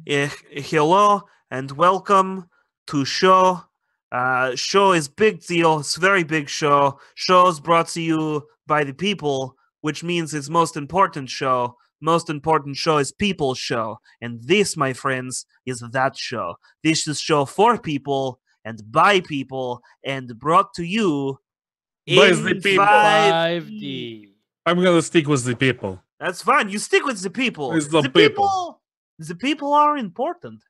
Hello and welcome to show. Show is big deal. It's a very big show. Show is brought to you by the people, which means it's most important show. Most important show is people's show. And this, my friends, is that show. This is show for people and by people and brought to you By in the people. 5D. I'm gonna stick with the people. That's fine. You stick with the people. It's the people. The people are important.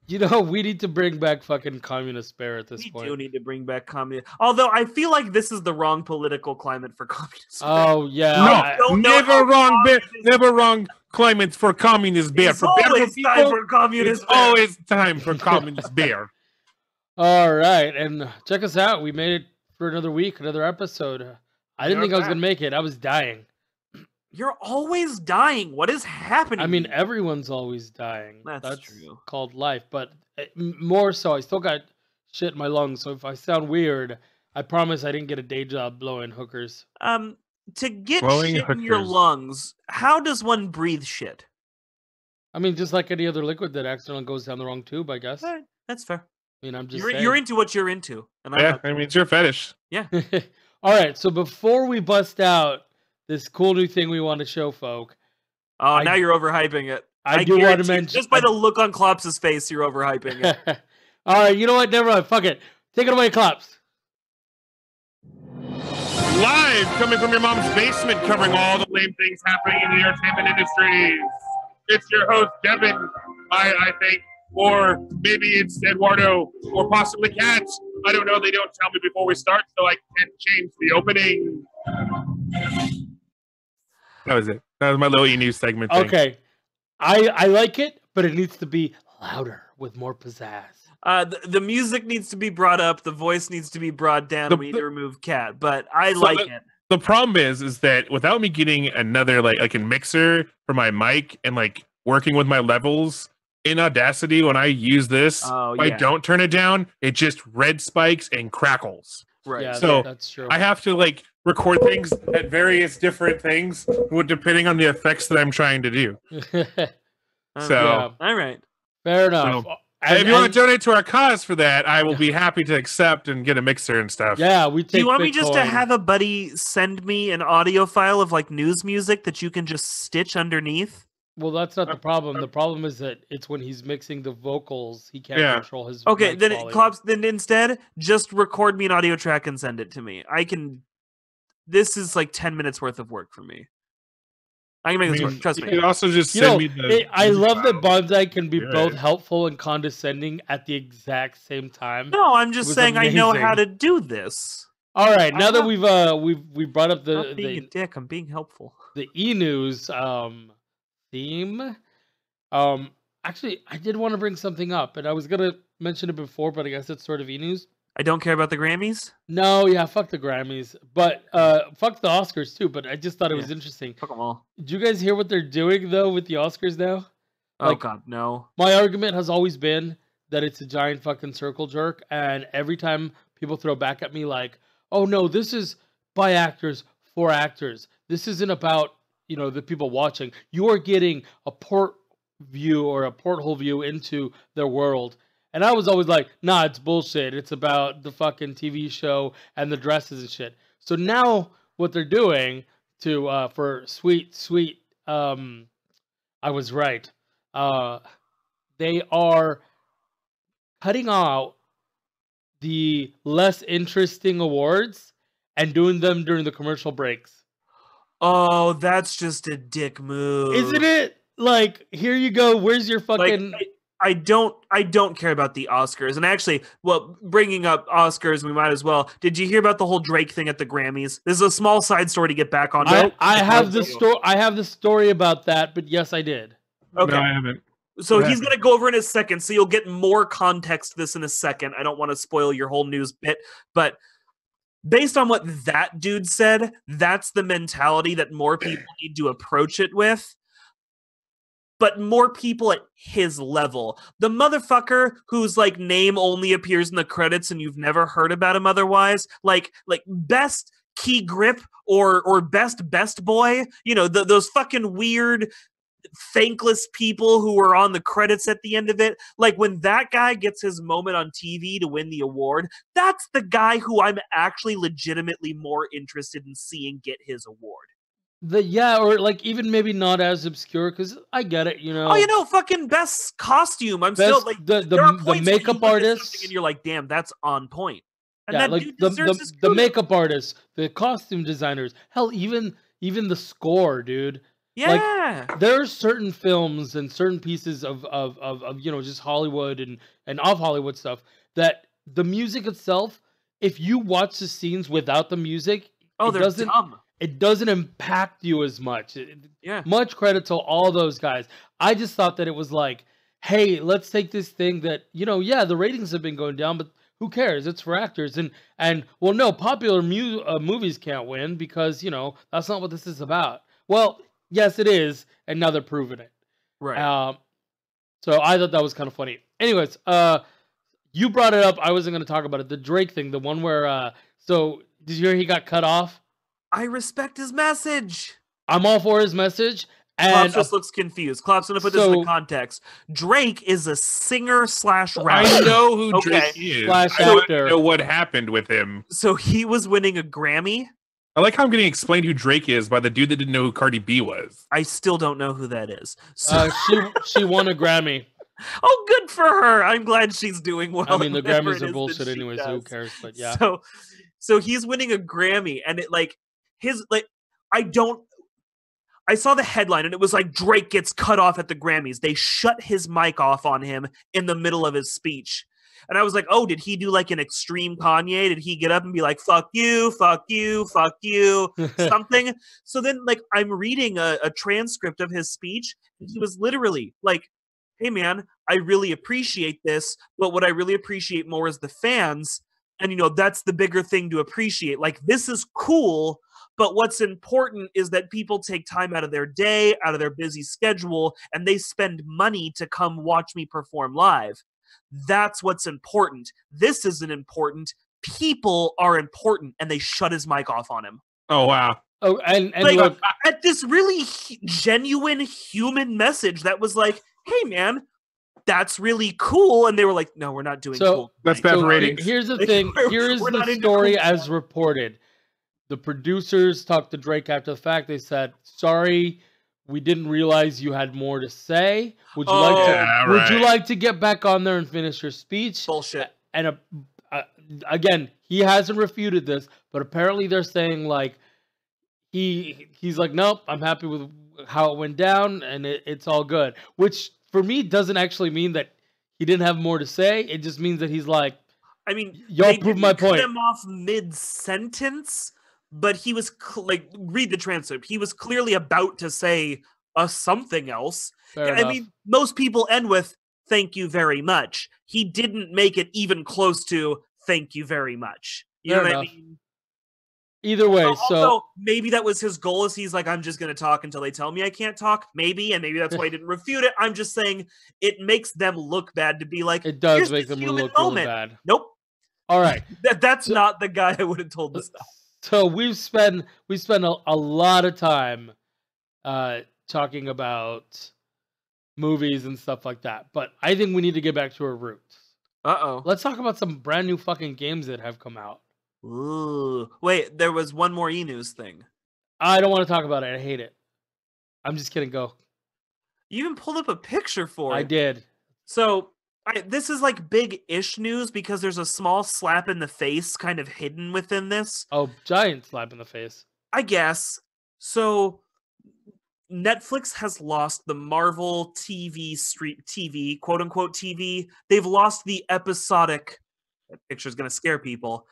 You know, we need to bring back fucking communist bear at this We point. do need to bring back communism. Although I feel like this is the wrong political climate for communism. Oh yeah. No, don't know never how wrong, communist- never wrong climate for communist bear. It's For bear always people, time for communist. it's always time for communist bear. All right, and check us out. We made it for another week, another episode. I didn't You're think I was back. gonna make it. I was dying. You're always dying. What is happening? I mean, everyone's always dying. That's true. Called life, but more so, I still got shit in my lungs. So if I sound weird, I promise I didn't get a day job blowing hookers. To get Blowing shit in your hookers. lungs, how does one breathe shit? I mean, just like any other liquid that accidentally goes down the wrong tube, I guess. Alright, that's fair. I mean, I'm just You're into what you're into, and I'm Yeah, not. I mean it's your fetish. All right, so before we bust out this cool new thing we want to show folk, Oh, I- now you're overhyping it. I do want to guarantee- mention just by the look on Klopps's face, you're overhyping it. All right, you know what? Never mind. Fuck it. Take it away, Klops. Live coming from your mom's basement, covering all the lame things happening in the entertainment industries. It's your host, Devin, I think, or maybe it's Eduardo, or possibly Kat. I don't know. They don't tell me before we start, so I can't change the opening. That was it. That was my little e-news segment thing. Okay. I like it, but it needs to be louder with more pizzazz. The music needs to be brought up. The voice needs to be brought down. We need to remove Cat, but I So like it. The problem is that without me getting another like a mixer for my mic and like working with my levels in Audacity, when I use this, Oh, if I yeah. don't turn it down, it just red spikes and crackles. Right. Yeah, So, that's true. I have to like record things at various different things depending on the effects that I'm trying to do. So Yeah. All right. Fair enough. So, And- if you want and- to donate to our cause for that, I will be happy to accept and get a mixer and stuff. yeah, we take Do you want me just to Bitcoin. have a buddy send me an audio file of like news music that you can just stitch underneath? Well, that's not the problem. The problem is that it's when he's mixing the vocals, he can't Yeah. control his. Okay, mic then volume. Klops, then instead just record me an audio track and send it to me. I can. This is like 10 minutes worth of work for me. I can make this work. Trust you me. could also just You send know, me the. I love that Bonsai can be Yeah. both helpful and condescending at the exact same time. No, I'm It just was saying I know amazing. how to do this. All right, now I'm that not- we've brought up I'm not being a the dick. I'm being helpful. e news theme, actually I did want to bring something up, and I was gonna mention it before, but I guess it's sort of e news. I don't care about the Grammys. No, yeah, fuck the Grammys, but fuck the Oscars too. But I just thought it was interesting. Fuck them all. Did you guys hear what they're doing though with the Oscars now? Oh Like- God, no. My argument has always been that it's a giant fucking circle jerk, and every time people throw back at me like, "Oh no, this is by actors for actors. This isn't about the people watching. You are getting a port view or a porthole view into their world." And I was always like, "Nah, it's bullshit. It's about the fucking TV show and the dresses and shit." So now what they're doing to for sweet I was right. They are cutting out the less interesting awards and doing them during the commercial breaks. Oh, that's just a dick move. Isn't it? Like, here you go. Where's your fucking... Like, I don't care about the Oscars. And actually, well, bringing up Oscars, we might as well. Did you hear about the whole Drake thing at the Grammys? This is a small side story to get back on. I have the story. I have the story about that, but yes, I did. Okay. No, I haven't. So What he's happened? going to go over in a second, so you'll get more context to this in a second. I don't want to spoil your whole news bit, but based on what that dude said, that's the mentality that more people need to approach it with. But more people at his level. The motherfucker whose like name only appears in the credits and you've never heard about him otherwise, like best key grip or best boy, those fucking weird thankless people who were on the credits at the end of it. Like when that guy gets his moment on TV to win the award, that's the guy who I'm actually legitimately more interested in seeing get his award. Or like even maybe not as obscure because I get it, Oh, fucking best costume. I'm still Best like the there are the points where you makeup look at something artist. and you're like, damn, that's on point. And Yeah, that like dude deserves his the kudos. makeup artists, the costume designers, hell, even the score, dude. Like Yeah. there are certain films and certain pieces of just Hollywood and off Hollywood stuff that the music itself, if you watch the scenes without the music, Oh, it they're doesn't dumb. it doesn't impact you as much. Yeah. Much credit to all those guys. I just thought that it was like, hey, let's take this thing that, yeah, the ratings have been going down, but who cares? It's for actors. And well, no, popular movies can't win because, that's not what this is about. Well, yes, it is. And now they're proving it. Right. So I thought that was kind of funny. Anyways, you brought it up. I wasn't going to talk about it. The Drake thing, the one where, so did you hear he got cut off? I respect his message. I'm all for his message. Klops And just looks confused. Klops gonna put this in the context. Drake is a singer / rapper. I know who Okay. Drake is. Slash I want actor. to know what happened with him. So he was winning a Grammy. I like how I'm getting explained who Drake is by the dude that didn't know who Cardi B was. I still don't know who that is. So she won a Grammy. oh, good for her. I'm glad she's doing well. I mean, the in whatever Grammys it are is bullshit that she anyway, so who does. cares? But yeah. So he's winning a Grammy, and it like his like I saw the headline and it was like Drake gets cut off at the Grammys. They shut his mic off on him in the middle of his speech. And I was like, oh, did he do like an extreme Kanye? Did he get up and be like, fuck you, fuck you, fuck you, something? So then like I'm reading a transcript of his speech and he was literally like, hey man, I really appreciate this, but what I really appreciate more is the fans. And that's the bigger thing to appreciate. Like this is cool, but what's important is that people take time out of their day, out of their busy schedule, and they spend money to come watch me perform live. That's what's important. This isn't important. People are important, and they shut his mic off on him. Oh, wow. Oh, and like, look, at this really genuine human message that was like, hey, man, that's really cool. And they were like, no, we're not doing cool. That's bad for ratings. Here's the thing. Here is the story as reported. The producers talked to Drake after the fact. They said, sorry, we didn't realize you had more to say. Would you like to get back on there and finish your speech? Bullshit. And again, he hasn't refuted this, but apparently they're saying like he's like, nope, I'm happy with how it went down and it's all good. Which for me doesn't actually mean that he didn't have more to say. It just means that he's like, I mean, y'all proved my point. Cut him off mid-sentence. But he was read the transcript. He was clearly about to say something else. I mean, most people end with "thank you very much." He didn't make it even close to "thank you very much." You know what I mean? Either way, also, maybe that was his goal. Is he's like, I'm just going to talk until they tell me I can't talk. Maybe, and maybe that's why he didn't refute it. I'm just saying it makes them look bad to be like, it does make them look really bad. Nope. All right, that's not the guy I would have told this stuff. So we spent a lot of time talking about movies and stuff like that, but I think we need to get back to our roots. Let's talk about some brand new fucking games that have come out. Ooh, wait, there was one more e-news thing. I don't want to talk about it. I hate it. I'm just kidding. Go. You even pulled up a picture for it. I did. So this is like big-ish news because there's a small slap in the face kind of hidden within this. Oh, giant slap in the face. I guess. So Netflix has lost the Marvel TV, quote-unquote TV. They've lost the episodic... That picture's going to scare people.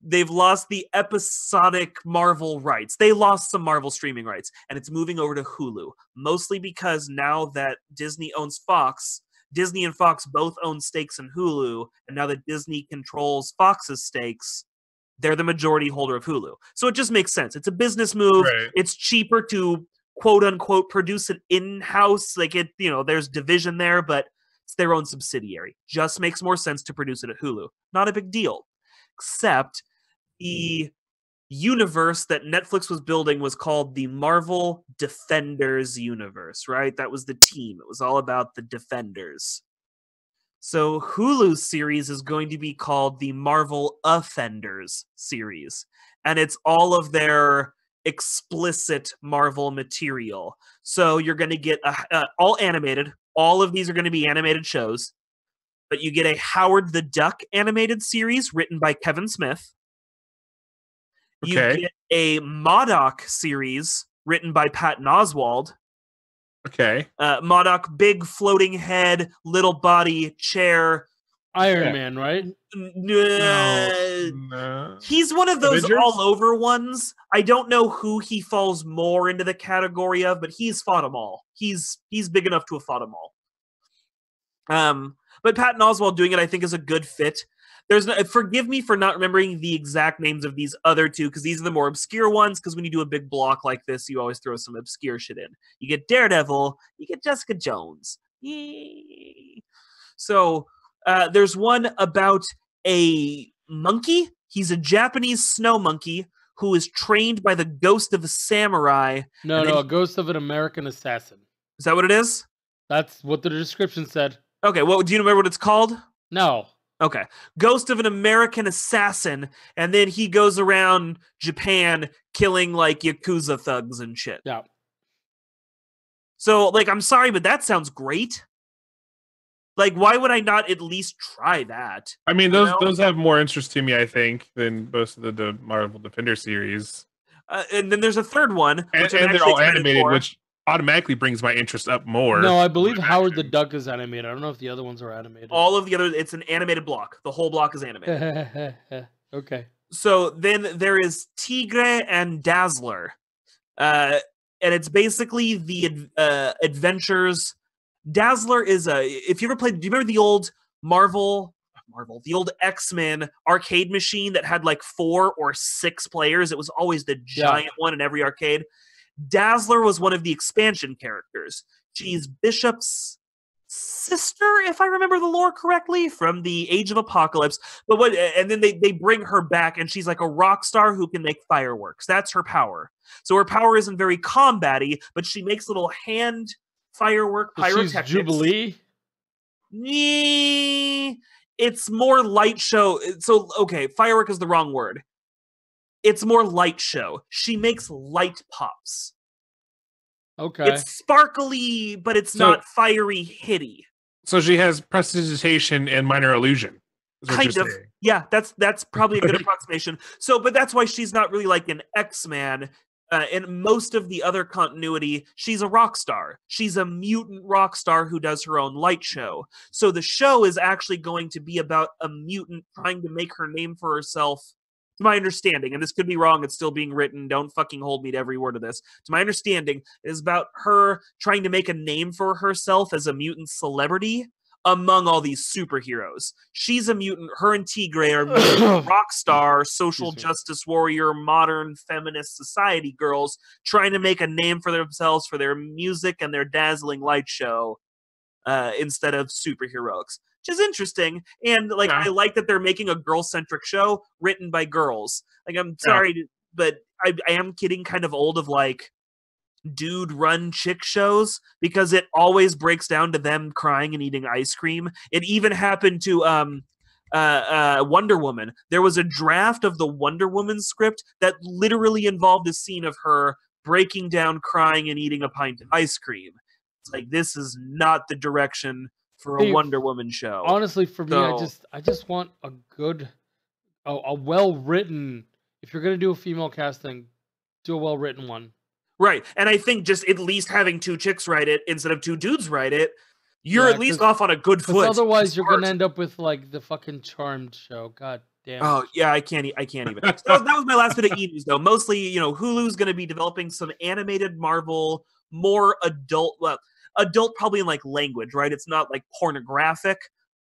They've lost the episodic Marvel rights. They lost some Marvel streaming rights, and it's moving over to Hulu. Mostly because now that Disney owns Fox... Disney and Fox both own stakes in Hulu, and now that Disney controls Fox's stakes, they're the majority holder of Hulu. So it just makes sense. It's a business move. Right. It's cheaper to quote unquote produce it in-house. Like there's division there, but it's their own subsidiary. Just makes more sense to produce it at Hulu. Not a big deal. Except the universe that Netflix was building was called the Marvel Defenders universe, right? That was the team. It was all about the Defenders. So Hulu's series is going to be called the Marvel Offenders series, and it's all of their explicit Marvel material. So you're going to get all animated. All of these are going to be animated shows, but you get a Howard the Duck animated series written by Kevin Smith. You Okay. get a MODOK series written by Patton Oswalt. Okay. MODOK, big floating head, little body, chair. Iron Man, right? No. He's one of those Avengers? all over ones. I don't know who he falls more into the category of, but he's fought them all. He's big enough to have fought them all. But Patton Oswalt doing it, I think, is a good fit. Forgive me for not remembering the exact names of these other two, because these are the more obscure ones, because when you do a big block like this, you always throw some obscure shit in. You get Daredevil, you get Jessica Jones. Yay. So there's one about a monkey. He's a Japanese snow monkey who is trained by the ghost of a samurai. No, a ghost of an American assassin. Is that what it is? That's what the description said. Okay, well, do you remember what it's called? No. Okay. Ghost of an American assassin, and then he goes around Japan killing, like, Yakuza thugs and shit. Yeah. So, like, I'm sorry, but that sounds great. Like, why would I not at least try that? I mean, those have more interest to me, I think, than most of the Marvel Defender series. And then there's a third one, And they're all animated, which automatically brings my interest up more. No, I believe Howard the Duck is animated. I don't know if the other ones are animated. All of the other, it's an animated block. The whole block is animated. Okay. So then there is Tigre and Dazzler. And it's basically the adventures. Dazzler is if you ever played, do you remember the old the old X-Men arcade machine that had like 4 or 6 players? It was always the giant one in every arcade. Dazzler was one of the expansion characters. She's Bishop's sister, if I remember the lore correctly, from the Age of Apocalypse. And then they bring her back, and she's like a rock star who can make fireworks. That's her power. So her power isn't very combat-y, but she makes little hand firework pyrotechnics. She's Jubilee? It's more light show. So, okay, firework is the wrong word. It's more light show. She makes light pops. Okay. It's sparkly, but it's not fiery hitty. So she has prestidigitation and minor illusion. Kind of. Yeah, that's probably a good approximation. So, but that's why she's not really like an X-Man. In most of the other continuity, she's a rock star. She's a mutant rock star who does her own light show. So the show is actually going to be about a mutant trying to make her name for herself. To my understanding, and this could be wrong, it's still being written, don't fucking hold me to every word of this. To my understanding, it is about her trying to make a name for herself as a mutant celebrity among all these superheroes. She's a mutant, her and Tigre are mutant rock star, social justice warrior, modern feminist society girls trying to make a name for themselves for their music and their dazzling light show instead of superheroics. Which is interesting, and like I like that they're making a girl-centric show written by girls. Like, I'm sorry, but I am getting kind of old of like dude-run chick shows because it always breaks down to them crying and eating ice cream. It even happened to Wonder Woman. There was a draft of the Wonder Woman script that literally involved a scene of her breaking down, crying, and eating a pint of ice cream. It's like, this is not the direction for a Wonder Woman show. Honestly, for me, I just want a good, a well-written. If you're gonna do a female casting, do a well-written one. Right, and I think just at least having 2 chicks write it instead of 2 dudes write it, you're at least off on a good foot. Otherwise, you're gonna end up with like the fucking Charmed show. God damn. Oh yeah, I can't even. That was my last bit of e-news though. Mostly, Hulu's gonna be developing some animated Marvel, more adult. Well, adult probably in like language, right? It's not like pornographic,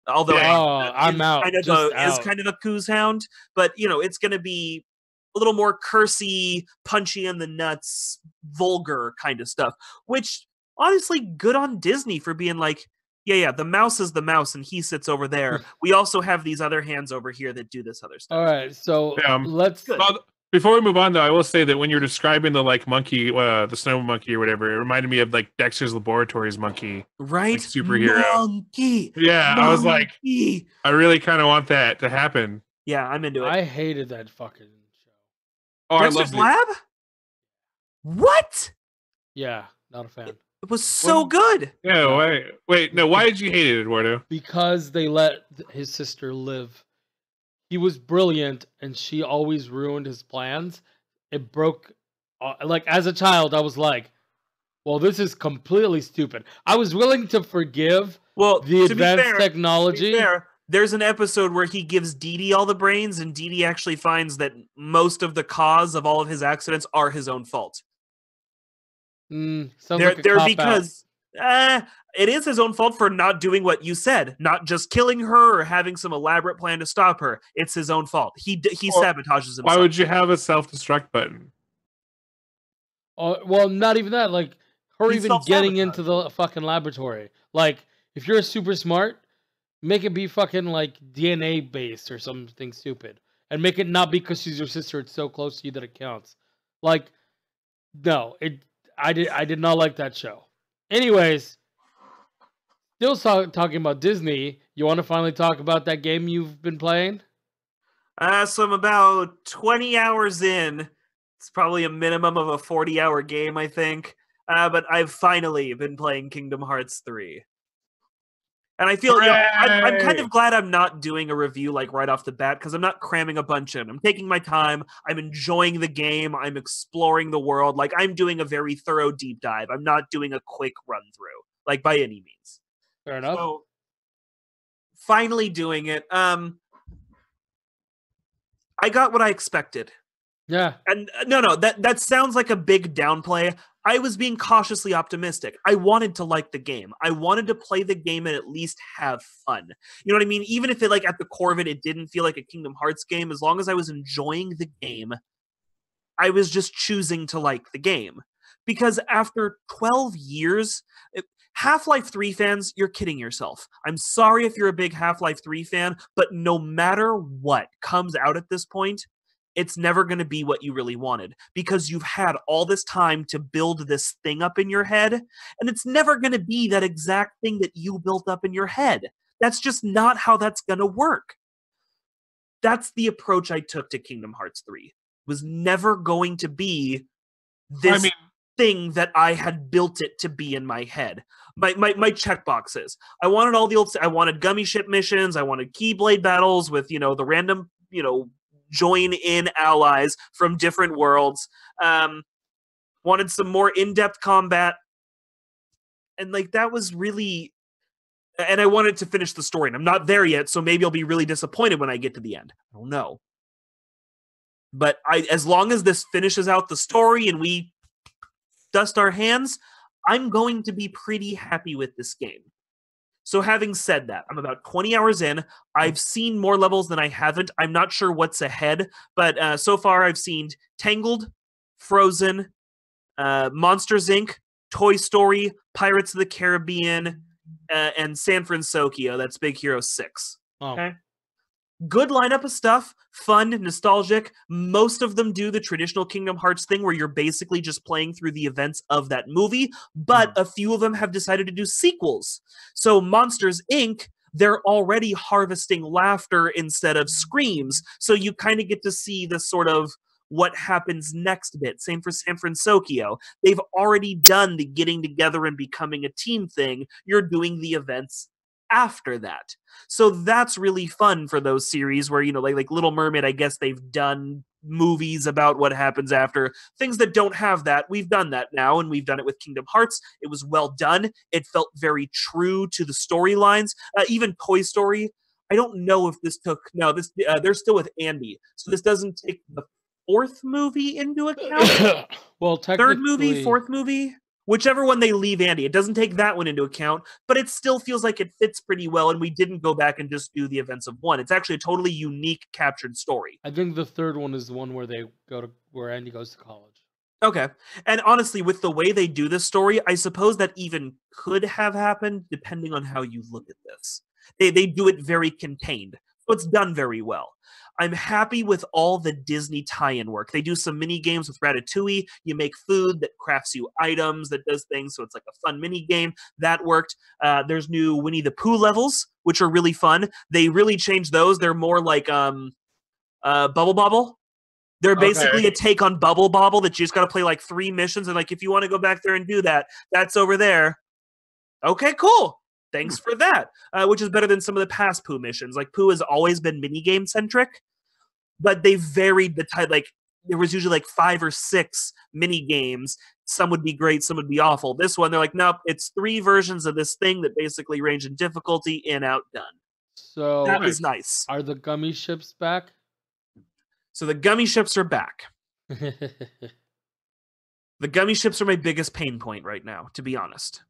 although I'm out. Is kind of a coos hound, but it's going to be a little more cursy, punchy in the nuts, vulgar kind of stuff. Which honestly, good on Disney for being like, yeah, the mouse is the mouse, and he sits over there. We also have these other hands over here that do this other stuff. All right, so let's. Before we move on, though, I will say that when you're describing the like monkey, the snow monkey or whatever, it reminded me of like Dexter's Laboratories monkey, Right? like superhero. Monkey. Yeah, Monkey. I was like, I really kind of want that to happen. Yeah, I'm into it. I hated that fucking show. Oh, Dexter's I loved Lab? What? Yeah, not a fan. It was so Well, good. it. Yeah, wait, no, why did you hate it, Eduardo? Because they let his sister live. He was brilliant, and she always ruined his plans. It broke. Like as a child, I was like, "Well, this is completely stupid." I was willing to forgive Well, the to be advanced fair, technology. To be fair, there's an episode where he gives Dee Dee all the brains, and Dee Dee actually finds that most of the cause of all of his accidents are his own fault. Sounds They're like a cop-out. because it is his own fault for not doing what you said, not just killing her or having some elaborate plan to stop her. It's his own fault. He Well, sabotages himself. Why would you have a self-destruct button? Well, not even that. Like her He even getting self-sabotaged. into the fucking laboratory. Like if you're super smart, make it be fucking like DNA based or something stupid, and make it not because she's your sister. It's so close to you that it counts. Like, no, I did not like that show. Anyways, still talking about Disney. You want to finally talk about that game you've been playing? So I'm about 20 hours in. It's probably a minimum of a 40-hour game, I think. But I've finally been playing Kingdom Hearts 3. And I feel, I'm kind of glad I'm not doing a review like right off the bat, because I'm not cramming a bunch in. I'm taking my time. I'm enjoying the game. I'm exploring the world. Like, I'm doing a very thorough deep dive. I'm not doing a quick run through, like by any means. Fair enough. So, finally doing it. I got what I expected. Yeah. And no, that sounds like a big downplay. I was being cautiously optimistic. I wanted to like the game. I wanted to play the game and at least have fun. You know what I mean? Even if it, like, at the core of it, it didn't feel like a Kingdom Hearts game, as long as I was enjoying the game, I was just choosing to like the game. Because after 12 years, Half-Life 3 fans, you're kidding yourself. I'm sorry if you're a big Half-Life 3 fan, but no matter what comes out at this point, it's never going to be what you really wanted, because you've had all this time to build this thing up in your head, and it's never going to be that exact thing that you built up in your head. That's just not how that's going to work. That's the approach I took to Kingdom Hearts 3. It was never going to be this thing that I had built it to be in my head. My checkboxes. I wanted all the old. I wanted gummy ship missions. I wanted Keyblade battles with, the random, join in allies from different worlds. Wanted some more in-depth combat, and like that was really. And I wanted to finish the story, and I'm not there yet, so maybe I'll be really disappointed when I get to the end. I don't know. But as long as this finishes out the story and we dust our hands, I'm going to be pretty happy with this game. So having said that, I'm about 20 hours in. I've seen more levels than I haven't. I'm not sure what's ahead, but so far I've seen Tangled, Frozen, Monsters, Inc., Toy Story, Pirates of the Caribbean, and San Francisco. That's Big Hero 6. Oh. Okay. Good lineup of stuff, fun, nostalgic. Most of them do the traditional Kingdom Hearts thing where you're basically just playing through the events of that movie, but a few of them have decided to do sequels. So Monsters, Inc., they're already harvesting laughter instead of screams, so you kind of get to see the sort of what happens next bit. Same for San Francisco. They've already done the getting together and becoming a team thing. You're doing the events after that. So that's really fun for those series where, like Little Mermaid, I guess they've done movies about what happens after. Things that don't have that, we've done that now, and we've done it with Kingdom Hearts. It was well done. It felt very true to the storylines. Even Toy Story, I don't know if this took... No, they're still with Andy, so this doesn't take the fourth movie into account. Well, technically... Third movie, fourth movie? Whichever one they leave Andy. It doesn't take that one into account, but it still feels like it fits pretty well, and we didn't go back and just do the events of one. It's actually a totally unique, captured story. I think the third one is the one where where Andy goes to college. Okay. And honestly, with the way they do this story, I suppose that even could have happened, depending on how you look at this. They do it very contained, so it's done very well. I'm happy with all the Disney tie-in work. They do some mini games with Ratatouille. You make food that crafts you items, that does things, so it's like a fun mini game. That worked. There's new Winnie the Pooh levels, which are really fun. They really changed those. They're more like Bubble Bobble. They're basically a take on Bubble Bobble that you just got to play like 3 missions, and like if you want to go back there and do that, that's over there. Okay, cool. Thanks for that. Which is better than some of the past Pooh missions. Like Pooh has always been minigame centric, but they varied the type. Like there was usually like 5 or 6 mini games. Some would be great, some would be awful. This one, they're like, nope, it's 3 versions of this thing that basically range in difficulty, in, out, done. So that was nice. Are the gummy ships back? So the gummy ships are back. The gummy ships are my biggest pain point right now, to be honest.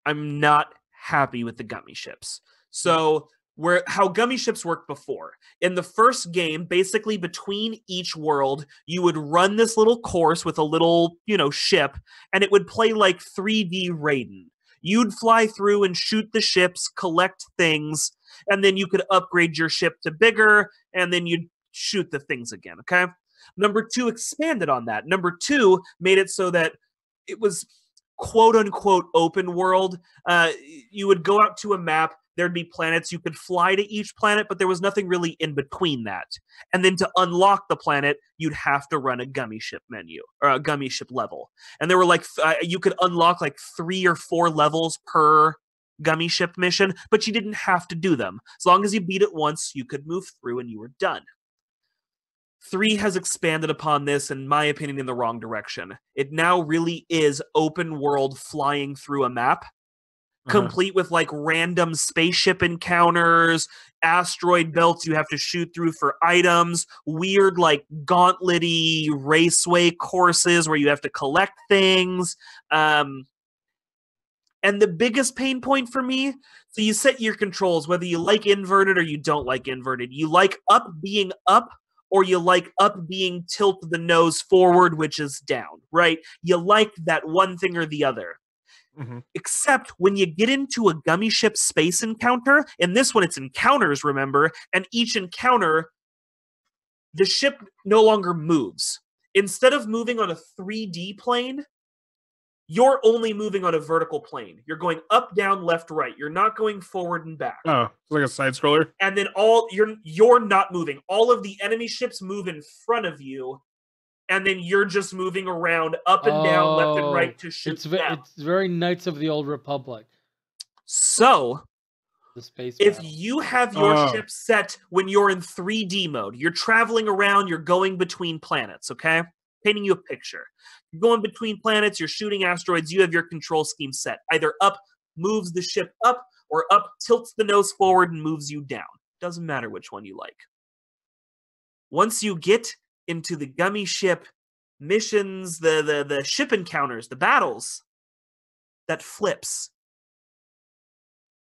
I'm not happy with the gummy ships. So how gummy ships worked before. In the first game, basically between each world, you would run this little course with a little, ship, and it would play like 3D Raiden. You'd fly through and shoot the ships, collect things, and then you could upgrade your ship to bigger, and then you'd shoot the things again, okay? Number 2 expanded on that. Number 2 made it so that it was quote-unquote open world. You would go out to a map, there'd be planets, you could fly to each planet, but there was nothing really in between that. And then to unlock the planet, you'd have to run a gummy ship menu, or a gummy ship level. And there were like, you could unlock like 3 or 4 levels per gummy ship mission, but you didn't have to do them. As long as you beat it once, you could move through and you were done. 3 has expanded upon this, in my opinion, in the wrong direction. It now really is open world flying through a map, complete with like random spaceship encounters, asteroid belts you have to shoot through for items, weird like gauntlet-y raceway courses where you have to collect things. And the biggest pain point for me, so you set your controls, whether you like inverted or you don't like inverted. You like up being up, or you like up being tilt the nose forward, which is down, right? You like that one thing or the other. Mm-hmm. Except when you get into a gummy ship space encounter, in this one it's encounters, remember, and each encounter, the ship no longer moves. Instead of moving on a 3D plane, you're only moving on a vertical plane. You're going up, down, left, right. You're not going forward and back. Oh, it's like a side scroller. And then you're not moving. All of the enemy ships move in front of you, and then you're just moving around up and down, left and right to shoot. It's very Knights of the Old Republic. So, the space if battle. you have your ship set when you're in 3D mode, you're traveling around, you're going between planets, okay? Painting you a picture. You're going between planets, you're shooting asteroids, you have your control scheme set. Either up moves the ship up, or up tilts the nose forward and moves you down. Doesn't matter which one you like. Once you get into the gummy ship missions, the ship encounters, the battles, that flips.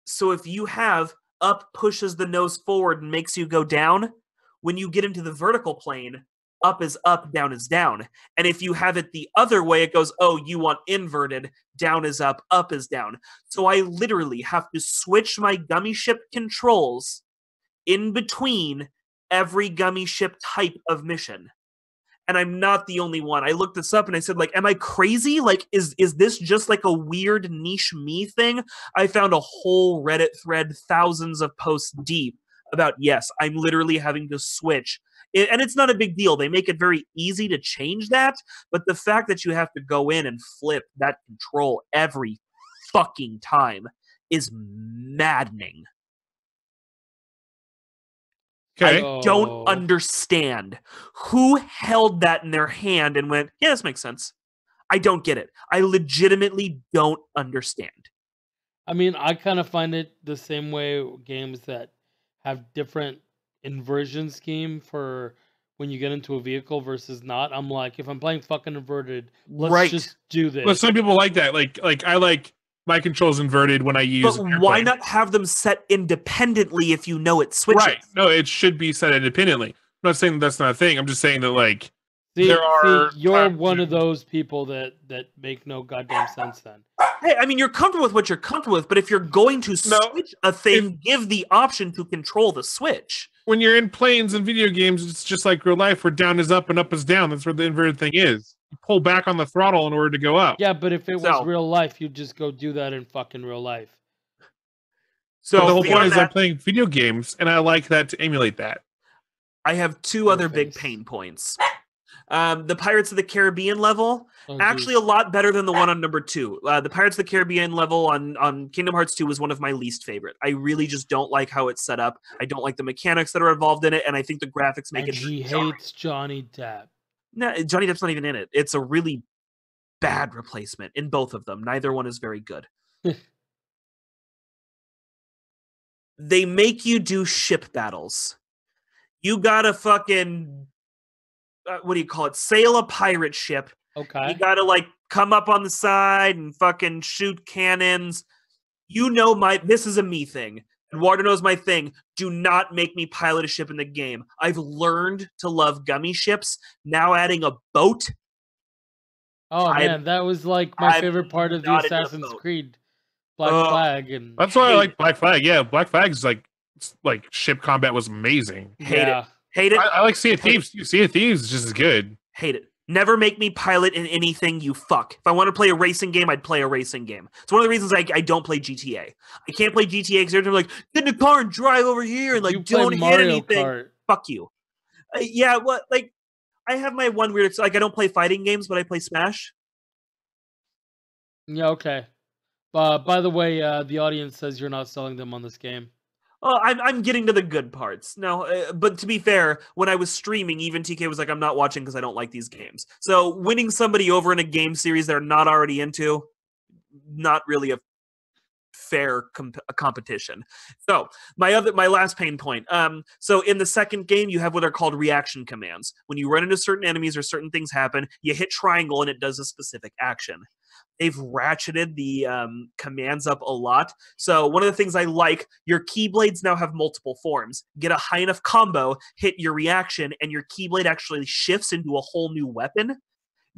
So if you have up pushes the nose forward and makes you go down, when you get into the vertical plane, up is up, down is down. And if you have it the other way, it goes, oh, you want inverted, down is up is down. So I literally have to switch my gummy ship controls in between every gummy ship type of mission. And I'm not the only one. I looked this up and I said, like, am I crazy? Like, is this just like a weird niche me thing? I found a whole Reddit thread, thousands of posts deep, about, yes, I'm literally having to switch. And it's not a big deal. They make it very easy to change that. But the fact that you have to go in and flip that control every fucking time is maddening. Okay. I don't understand who held that in their hand and went, yeah, this makes sense. I don't get it. I legitimately don't understand. I mean, I kind of find it the same way games that have different inversion scheme for when you get into a vehicle versus not. I'm like, if I'm playing fucking inverted, let's just do this. But some people like that. Like I like my controls inverted when I use. But why not have them set independently if you know it switches? Right. No, it should be set independently. I'm not saying that's not a thing. I'm just saying that, like, you're one of those people that make no goddamn sense then. Hey, I mean, you're comfortable with what you're comfortable with, but if you're going to switch a thing, give the option to control the switch. when you're in planes and video games, it's just like real life where down is up and up is down. That's where the inverted thing is. You pull back on the throttle in order to go up. Yeah, but if it was So- real life, you'd just go do that in fucking real life. So But the whole beyond point is that, I'm playing video games, and I like that to emulate that. I have two Your other big face. pain points. The Pirates of the Caribbean level, Oh, actually geez. a lot better than the one on number 2. The Pirates of the Caribbean level on Kingdom Hearts 2 was one of my least favorite. I really just don't like how it's set up. I don't like the mechanics that are involved in it, and I think the graphics make And it. she hates Johnny Depp. No, Johnny Depp's not even in it. It's a really bad replacement in both of them. Neither one is very good. They make you do ship battles. You gotta fucking what do you call it? Sail a pirate ship. Okay. You gotta like come up on the side and fucking shoot cannons. You know this is a me thing. Eduardo knows my thing. Do not make me pilot a ship in the game. I've learned to love gummy ships. Now adding a boat. Oh I'm- man, that was like my I'm favorite part of the not into Assassin's boat. Creed Black Oh. Flag, and That's why I Hate like Black Flag. Yeah, Black Flag's like ship combat was amazing. Hate it. yeah. Hate it. I like Sea of Thieves. Too. Sea of Thieves is just as good. Hate it. Never make me pilot in anything, you fuck. If I want to play a racing game, I'd play a racing game. It's one of the reasons I don't play GTA. I can't play GTA because they're like, get in the car and drive over here and like You play don't hit Mario anything. Kart. Fuck you. Yeah, what like I have my one weird like I don't play fighting games, but I play Smash. Yeah, okay. By the way, the audience says you're not selling them on this game. Oh, I'm getting to the good parts. No, but to be fair, when I was streaming, even TK was like, I'm not watching because I don't like these games. So winning somebody over in a game series they're not already into, not really a fair competition. So my last pain point. So in the second game, you have what are called reaction commands. When you run into certain enemies or certain things happen, you hit triangle and it does a specific action. They've ratcheted the commands up a lot. So one of the things I like, your keyblades now have multiple forms. Get a high enough combo, hit your reaction, and your keyblade actually shifts into a whole new weapon.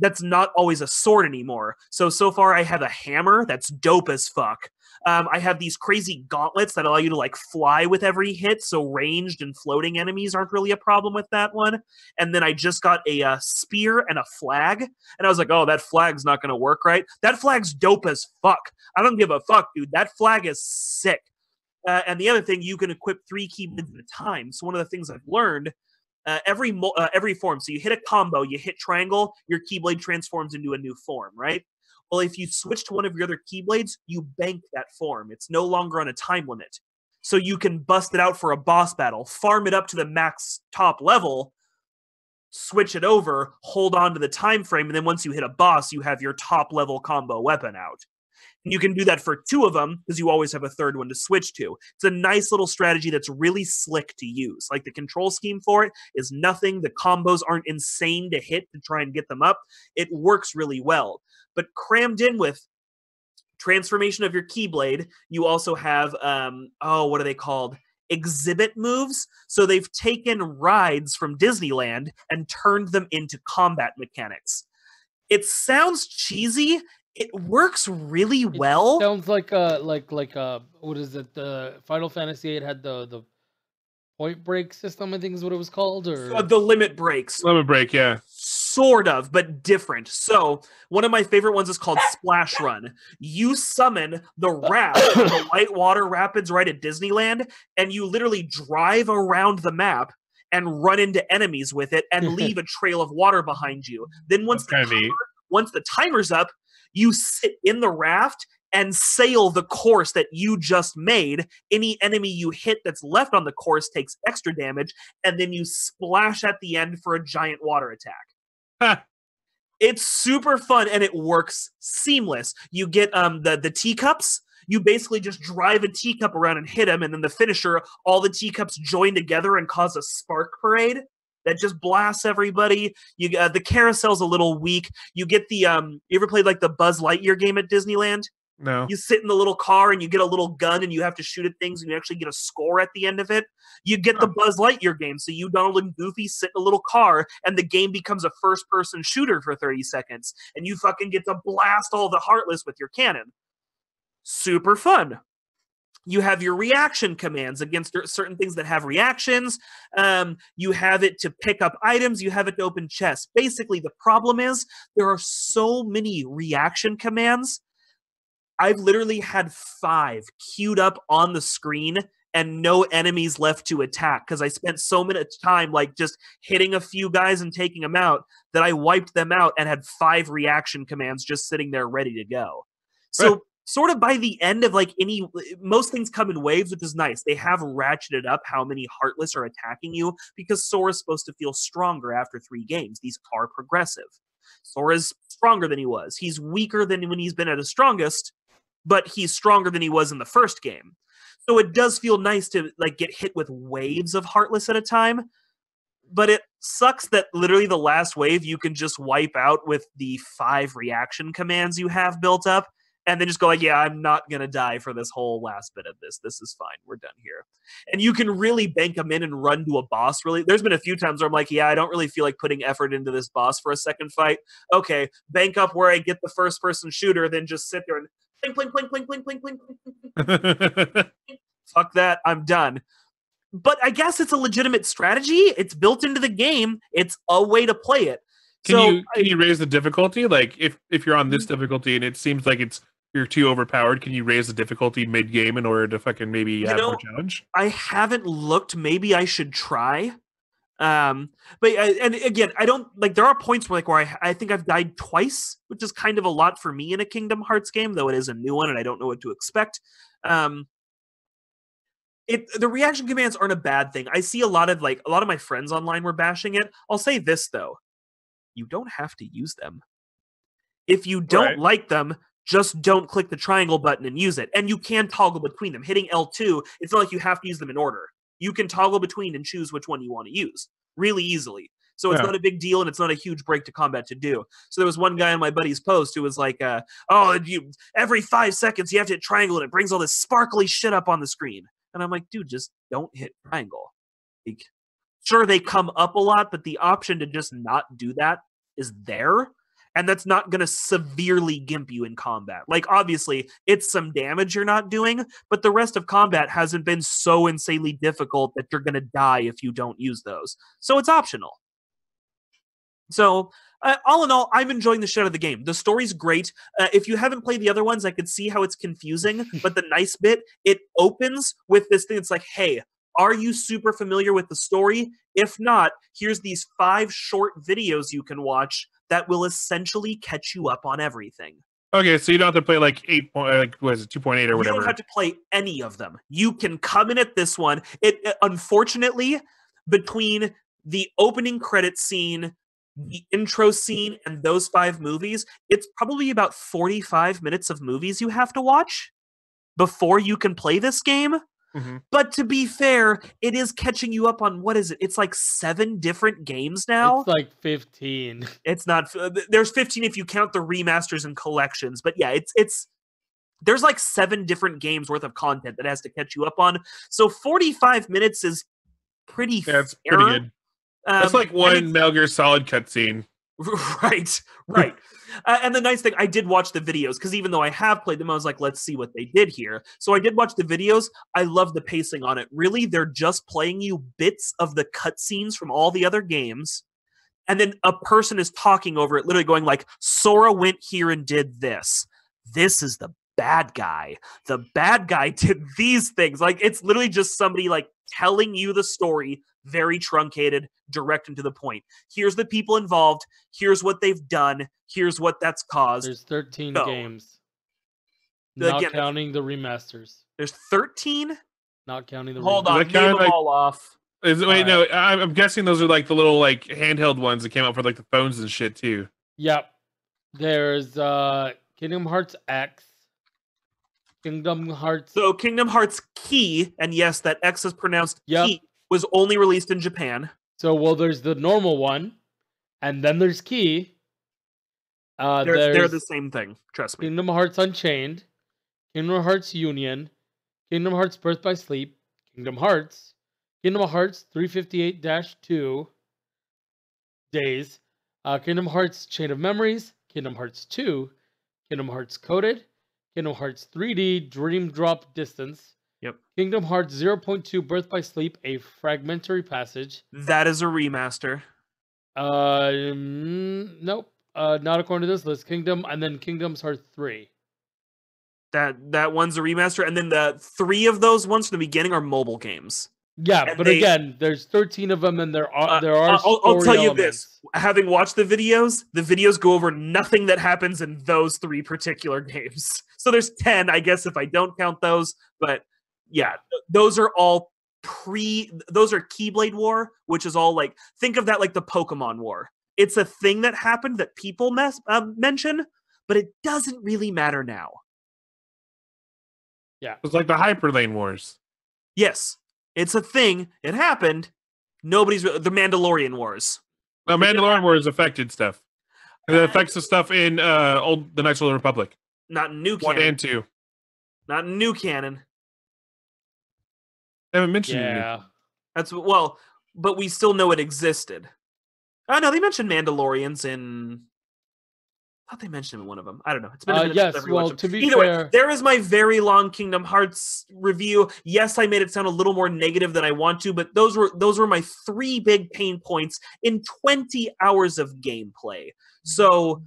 That's not always a sword anymore. So far I have a hammer that's dope as fuck. I have these crazy gauntlets that allow you to like fly with every hit, so ranged and floating enemies aren't really a problem with that one. And then I just got a spear and a flag, and I was like, oh, that flag's not going to work right. That flag's dope as fuck. I don't give a fuck, dude. That flag is sick. And the other thing, you can equip 3 keyblades at a time. So one of the things I've learned, every form, so you hit a combo, you hit triangle, your keyblade transforms into a new form, right? Well, if you switch to one of your other keyblades, you bank that form. It's no longer on a time limit. So you can bust it out for a boss battle, farm it up to the max top level, switch it over, hold on to the time frame, and then once you hit a boss, you have your top level combo weapon out. And you can do that for 2 of them because you always have a third one to switch to. It's a nice little strategy that's really slick to use. Like the control scheme for it is nothing. The combos aren't insane to hit to try and get them up. It works really well. But crammed in with transformation of your Keyblade, you also have, what are they called? Exhibit moves. So they've taken rides from Disneyland and turned them into combat mechanics. It sounds cheesy. It works really well. Sounds like what is it? The Final Fantasy VIII had the Point Break system, I think is what it was called, or The limit breaks. Lemon Break, yeah. Sort of, but different. So one of my favorite ones is called Splash Run. You summon the raft, the whitewater rapids right at Disneyland, and you literally drive around the map and run into enemies with it and leave a trail of water behind you. Then once That's kinda neat. once the timer's up, you sit in the raft and sail the course that you just made. Any enemy you hit that's left on the course takes extra damage, and then you splash at the end for a giant water attack. Ha. It's super fun, and it works seamless. You get the teacups. You basically just drive a teacup around and hit him, and then the finisher, all the teacups join together and cause a spark parade that just blasts everybody. You the carousel's a little weak. You get the you ever played like the Buzz Lightyear game at Disneyland? No. You sit in the little car and you get a little gun and you have to shoot at things and you actually get a score at the end of it. You get the Buzz Lightyear game. So you, Donald and Goofy, sit in a little car and the game becomes a first-person shooter for 30 seconds. And you fucking get to blast all the Heartless with your cannon. Super fun. You have your reaction commands against certain things that have reactions. You have it to pick up items. You have it to open chests. Basically, the problem is there are so many reaction commands. I've literally had 5 queued up on the screen and no enemies left to attack because I spent so much time like just hitting a few guys and taking them out that I wiped them out and had 5 reaction commands just sitting there ready to go. So sort of by the end of like most things come in waves, which is nice. They have ratcheted up how many Heartless are attacking you because Sora's supposed to feel stronger after 3 games. These are progressive. Sora's stronger than he was. He's weaker than when he's been at his strongest, but he's stronger than he was in the first game. So it does feel nice to like get hit with waves of Heartless at a time. But it sucks that literally the last wave you can just wipe out with the 5 reaction commands you have built up. And then just go like, yeah, I'm not going to die for this whole last bit of this. This is fine. We're done here. And you can really bank them in and run to a boss, really. There's been a few times where I'm like, yeah, I don't really feel like putting effort into this boss for a second fight. Okay, bank up where I get the first-person shooter, then just sit there and pling, pling, pling, pling, pling, pling, pling, pling. Fuck that. I'm done. But I guess it's a legitimate strategy. It's built into the game. It's a way to play it. Can you raise the difficulty? Like if you're on this difficulty and it seems like you're too overpowered, can you raise the difficulty mid-game in order to fucking maybe have more challenge? I haven't looked. Maybe I should try. And again, I don't like. There are points where I think I've died twice, which is kind of a lot for me in a Kingdom Hearts game, though it is a new one and I don't know what to expect. The reaction commands aren't a bad thing. I see a lot of my friends online were bashing it. I'll say this though. You don't have to use them. If you don't like them, just don't click the triangle button and use it. And you can toggle between them. Hitting L2, it's not like you have to use them in order. You can toggle between and choose which one you want to use really easily. So it's not a big deal and it's not a huge break to combat to do. So there was one guy on my buddy's post who was like, every 5 seconds you have to hit triangle and it brings all this sparkly shit up on the screen. And I'm like, dude, just don't hit triangle. Like, sure, they come up a lot, but the option to just not do that is there. And that's not going to severely gimp you in combat. Like, obviously, it's some damage you're not doing, but the rest of combat hasn't been so insanely difficult that you're going to die if you don't use those. So it's optional. So, all in all, I'm enjoying the shit out of the game. The story's great. If you haven't played the other ones, I could see how it's confusing, but the nice bit, it opens with this thing that's like, hey, are you super familiar with the story? If not, here's these 5 short videos you can watch that will essentially catch you up on everything. Okay, so you don't have to play like 2.8 or whatever. You don't have to play any of them. You can come in at this one. Unfortunately, between the opening credit scene, the intro scene, and those 5 movies, it's probably about 45 minutes of movies you have to watch before you can play this game. Mm-hmm. But to be fair, it is catching you up on, what is it? It's like 7 different games now. It's like 15. It's not. There's 15 if you count the remasters and collections. But yeah, there's like 7 different games worth of content that has to catch you up on. So 45 minutes is pretty fair. That's pretty good. That's like one Metal Gear Solid cutscene. Right. And the nice thing, I did watch the videos, because even though I have played them, I was like, let's see what they did here. So I did watch the videos. I love the pacing on it. Really, they're just playing you bits of the cutscenes from all the other games, and then a person is talking over it, literally going like, Sora went here and did this. This is the bad guy. The bad guy did these things. Like, it's literally just somebody like telling you the story, very truncated, direct and to the point. Here's the people involved. Here's what they've done. Here's what that's caused. There's 13 games. Not counting the remasters. There's 13? Not counting the remasters. Hold on, leave them all off. No, I'm guessing those are like the little like handheld ones that came out for like the phones and shit too. Yep. There's Kingdom Hearts X. Kingdom Hearts. So Kingdom Hearts Key, and yes, that X is pronounced Key, was only released in Japan. So, there's the normal one, and then there's Key. They're the same thing, trust me. Kingdom Hearts Unchained, Kingdom Hearts Union, Kingdom Hearts Birth by Sleep, Kingdom Hearts 358-2 Days, Kingdom Hearts Chain of Memories, Kingdom Hearts 2, Kingdom Hearts Coded, Kingdom Hearts 3D Dream Drop Distance, Yep. Kingdom Hearts 0.2 Birth by Sleep, a fragmentary passage. That is a remaster. Nope. Not according to this list. Kingdom and then Kingdom's Hearts 3. That one's a remaster, and then the 3 of those ones from the beginning are mobile games. Yeah, And but they- again, there's 13 of them, and there are I'll story tell you elements. this: having watched the videos go over nothing that happens in those 3 particular games. So there's 10, I guess, if I don't count those. But yeah, those are all those are Keyblade War, which is all like, think of that like the Pokemon War. It's a thing that happened that people mention, but it doesn't really matter now. It's like the Hyperlane Wars. Yes, it's a thing. It happened. The Mandalorian Wars. No, Mandalorian Wars affected stuff. It affects the stuff in the Knights of the Republic. Not in new 1 canon. and 2. Not in new canon. I haven't mentioned it. Yeah. But we still know it existed. Oh no, they mentioned Mandalorians in. I thought they mentioned him in one of them. I don't know. It's been a minute since yes, I've rewatched well, them. to be Either fair- way, there is my very long Kingdom Hearts review. Yes, I made it sound a little more negative than I want to, but those were my 3 big pain points in 20 hours of gameplay. So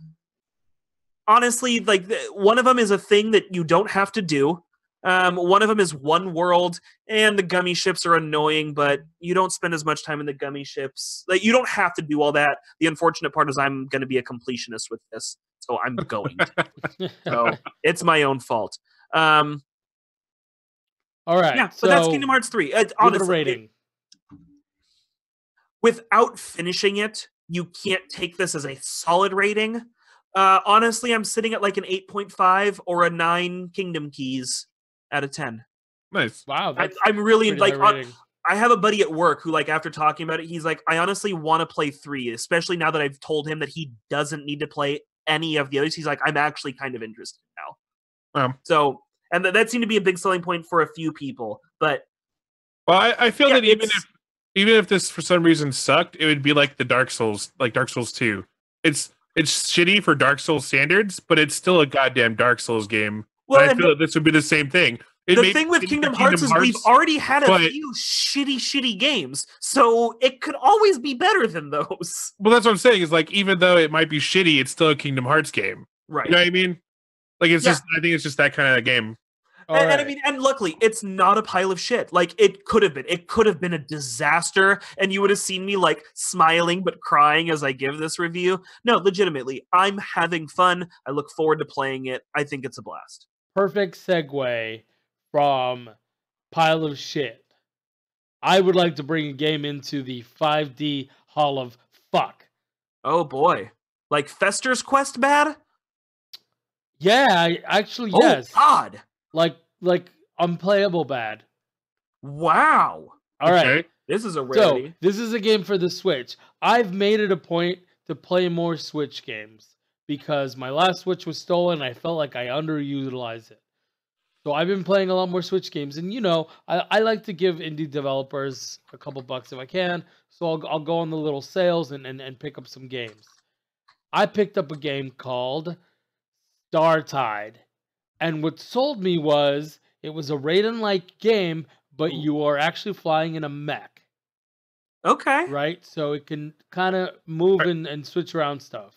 honestly, like one of them is a thing that you don't have to do. One of them is one world, and the gummy ships are annoying, but you don't spend as much time in the gummy ships. Like, you don't have to do all that. The unfortunate part is I'm going to be a completionist with this, so I'm going to. So it's my own fault. All right. Yeah, so but that's Kingdom Hearts 3. give it a Honestly, rating. without finishing it, you can't take this as a solid rating. Honestly, I'm sitting at like an 8.5 or a 9 Kingdom Keys out of 10. Nice. Wow. That's I'm really pretty like high rating. I have a buddy at work who, like, after talking about it, he's like, I honestly want to play 3, especially now that I've told him that he doesn't need to play any of the others. He's like, I'm actually kind of interested now. So, and that seemed to be a big selling point for a few people. But Well, I feel Yeah, that even it's- if this for some reason sucked, it would be like the Dark Souls 2. It's shitty for Dark Souls standards, but it's still a goddamn Dark Souls game. well, And I and feel that this would be the same thing. the thing with Kingdom Hearts is we've already had a but- few shitty games, so it could always be better than those. Well, that's what I'm saying. Is like, even though it might be shitty, it's still a Kingdom Hearts game. Right. You know what I mean? Like, it's Yeah. just. I think it's just that kind of game. All And I right. mean, and luckily, it's not a pile of shit. Like, it could have been. It could have been a disaster, and you would have seen me, like, smiling but crying as I give this review. No, legitimately, I'm having fun. I look forward to playing it. I think it's a blast. Perfect segue from pile of shit. I would like to bring a game into the 5D Hall of Fuck. Oh, boy. Like, Fester's Quest bad? Yeah, actually, yes. Oh, God. Like unplayable bad. Wow. All right. Okay. This is a So rarity. this is a game for the Switch. I've made it a point to play more Switch games because my last Switch was stolen. And I felt like I underutilized it. So I've been playing a lot more Switch games, and I like to give indie developers a couple bucks if I can. So I'll go on the little sales and pick up some games. I picked up a game called Startide, and what sold me was it was a Raiden-like game, but you are actually flying in a mech, Okay. right? So it can kind of move and switch around stuff.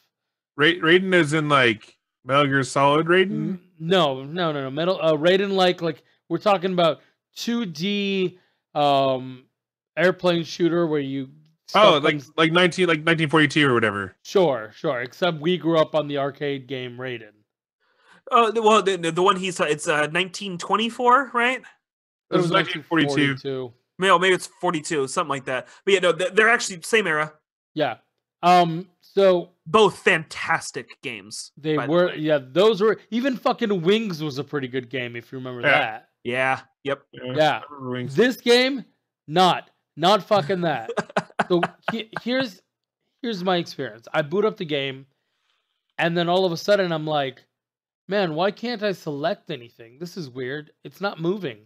Raiden is in like Metal Gear Solid Raiden. No. Metal Raiden like we're talking about 2D airplane shooter where you Oh, stuff like comes- 1942 or whatever. sure. Except we grew up on the arcade game Raiden. Well, the one it's 1924, right? It was 1942. Maybe it's 42, something like that. But yeah, no, they're actually same era. Yeah. So Both fantastic games. they by the were, way. yeah, those were, even fucking Wings was a pretty good game if you remember Yeah. that. Yeah. Yep. Yeah. This game, not fucking that. So here's my experience. I boot up the game, and then all of a sudden I'm like, man, why can't I select anything? This is weird. It's not moving.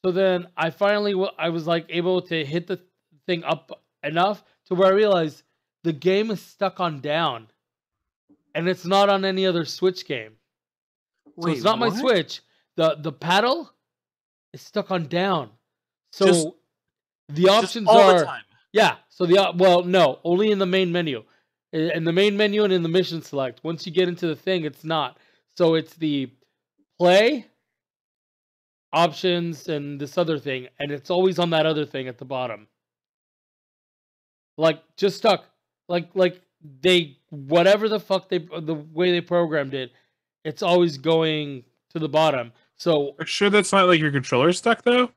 So then I finally I was like able to hit the thing up enough to where I realized the game is stuck on down, and it's not on any other Switch game. So Wait, it's not my what? Switch. The paddle is stuck on down. So Just- the options all are the time. yeah. So no, only in the main menu. In the main menu and in the mission select. Once you get into the thing, it's not. So it's the play, options, and this other thing, and it's always on that other thing at the bottom. Like just stuck. Like they whatever the fuck the way they programmed it, it's always going to the bottom. So Are you sure that's not like your controller stuck though?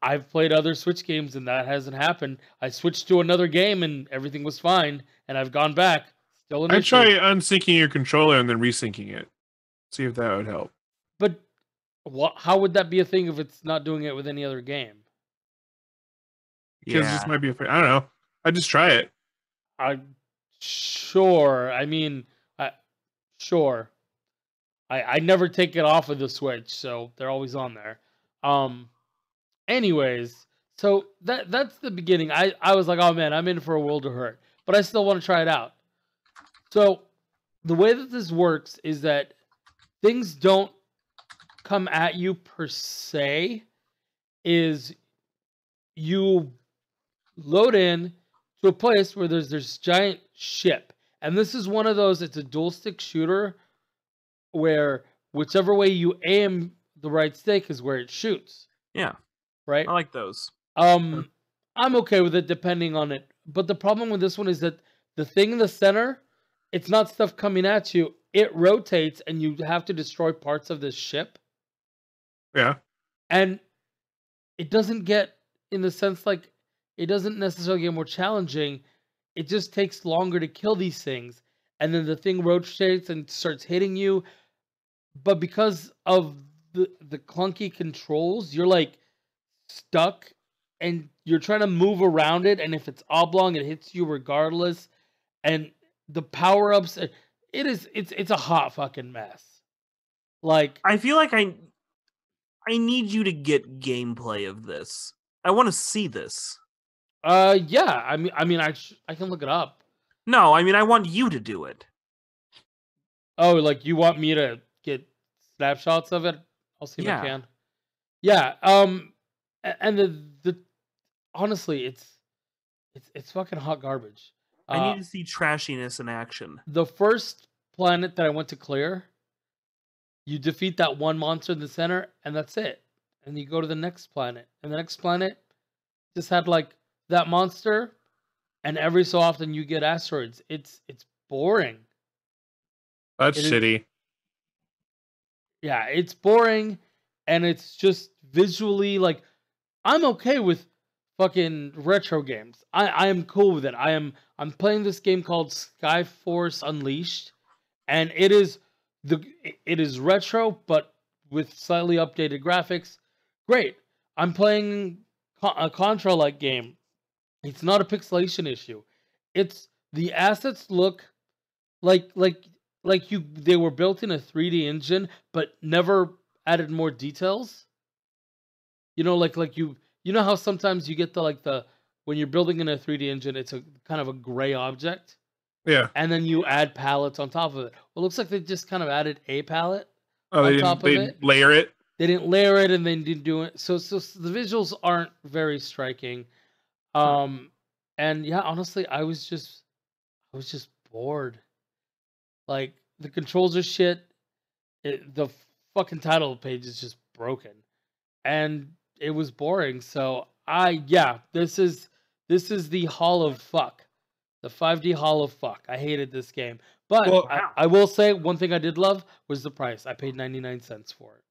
I've played other Switch games and that hasn't happened. I switched to another game and everything was fine, and I've gone back. Still an I'd issue. try unsyncing your controller and then resyncing it. See if that would help. But how would that be a thing if it's not doing it with any other game? Because this might be I don't know. I'd just try it. Sure. I mean, sure. I never take it off of the Switch, so they're always on there. Anyways, so that's the beginning. I was like, oh man, I'm in for a world of hurt, but I still want to try it out. So the way that this works is that things don't come at you per se. Is you load in to a place where there's this giant ship, and this is one of those. It's a dual stick shooter where whichever way you aim the right stick is where it shoots. Yeah. Right? I like those. I'm okay with it depending on it. But the problem with this one is that the thing in the center, it's not stuff coming at you. It rotates and you have to destroy parts of this ship. Yeah. And it doesn't get, in the sense, like, it doesn't necessarily get more challenging. It just takes longer to kill these things. And then the thing rotates and starts hitting you. But because of the clunky controls, you're like stuck and you're trying to move around it. And if it's oblong, it hits you regardless. And the power-ups, it's a hot fucking mess. Like, I feel like I need you to get gameplay of this. I want to see this. yeah. I mean, I can look it up. No, I mean, I want you to do it. Oh, like you want me to get snapshots of it? I'll see if I can. Yeah. And the honestly, it's fucking hot garbage. I need to see trashiness in action. The first planet that I went to clear, you defeat that one monster in the center, and that's it. And you go to the next planet, and the next planet just had like that monster, and every so often you get asteroids. It's boring. That's shitty. Yeah, it's boring, and it's just visually like, I'm okay with fucking retro games. I am cool with it. I'm playing this game called Skyforce Unleashed, and it is retro but with slightly updated graphics. Great. I'm playing a Contra-like game. It's not a pixelation issue. It's the assets look like they were built in a 3D engine but never added more details. You know, like you know how sometimes you get the when you're building in a 3D engine, it's a kind of a gray object. Yeah. And then you add palettes on top of it. Well, it looks like they just kind of added a palette on top of it. They didn't layer it. They didn't layer it, and they didn't do it. So the visuals aren't very striking. And yeah, honestly, I was just bored. Like, the controls are shit. The fucking title page is just broken, and it was boring. So this is the Hall of Fuck, the 5D Hall of Fuck. I hated this game, but I will say one thing I did love was the price. I paid 99 cents for it.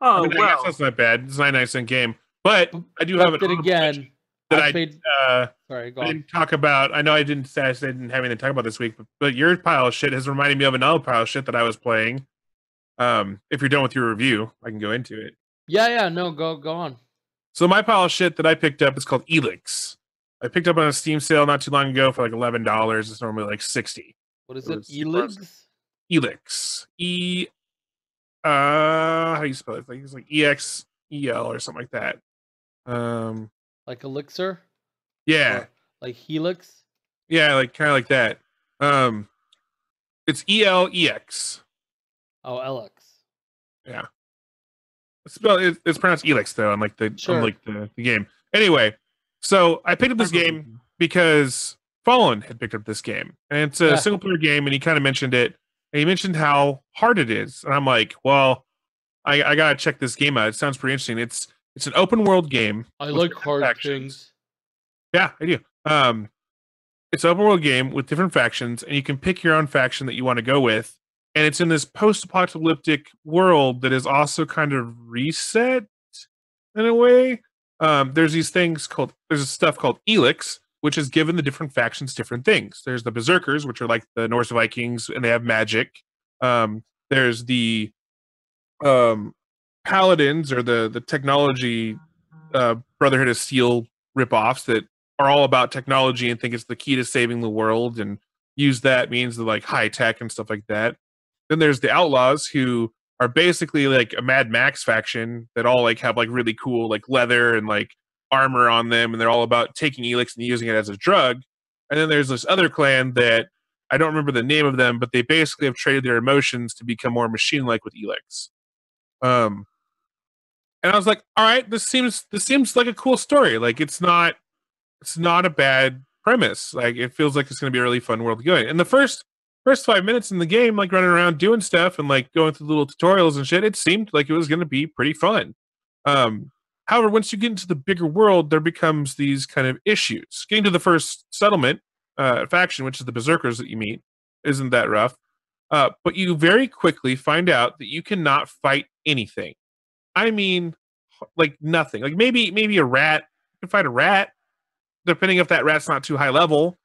Oh, I guess that's not bad. It's a 99-cent game, but I do have an again. That I paid. Sorry, go on. I didn't talk about. I know I didn't say I didn't have anything to talk about this week, but your pile of shit has reminded me of another pile of shit that I was playing. If you're done with your review, I can go into it. Yeah, no, go on. So my pile of shit that I picked up is called Elix. I picked up on a Steam sale not too long ago for like $11. It's normally like $60. What is it? Elix? Elix. How do you spell it? It's like EXEL or something like that. Like Elixir? Yeah. Or like Helix? Yeah, like kind of like that. It's ELEX. Oh, LX. Yeah. It's pronounced Elix though, unlike Sure. the game. Anyway, so I picked up this game because Fallen had picked up this game, and it's a Yeah. single player game, and he kind of mentioned it, and he mentioned how hard it is, and I'm like, well, I gotta check this game out. It sounds pretty interesting. It's an open world game. I with like different hard factions. things. Yeah, I do. It's an open world game with different factions, and you can pick your own faction that you want to go with. And it's in this post-apocalyptic world that is also kind of reset in a way. There's a stuff called Elix, which has given the different factions different things. There's the Berserkers, which are like the Norse Vikings, and they have magic. There's the Paladins, or the technology Brotherhood of Steel ripoffs that are all about technology and think it's the key to saving the world and use that means of like high tech and stuff like that. Then there's the Outlaws, who are basically like a Mad Max faction that all like have like really cool like leather and like armor on them, and they're all about taking Elix and using it as a drug. And then there's this other clan that I don't remember the name of them, but they basically have traded their emotions to become more machine-like with Elix. And I was like, all right, this seems like a cool story. Like it's not a bad premise. Like it feels like it's going to be a really fun world to go in. And the first 5 minutes in the game, like running around doing stuff and like going through little tutorials and shit, it seemed like it was going to be pretty fun. However, once you get into the bigger world, there becomes these kind of issues. Getting to the first settlement faction, which is the Berserkers that you meet, isn't that rough. But you very quickly find out that you cannot fight anything. I mean, like nothing. Like maybe a rat. You can fight a rat, depending if that rat's not too high level.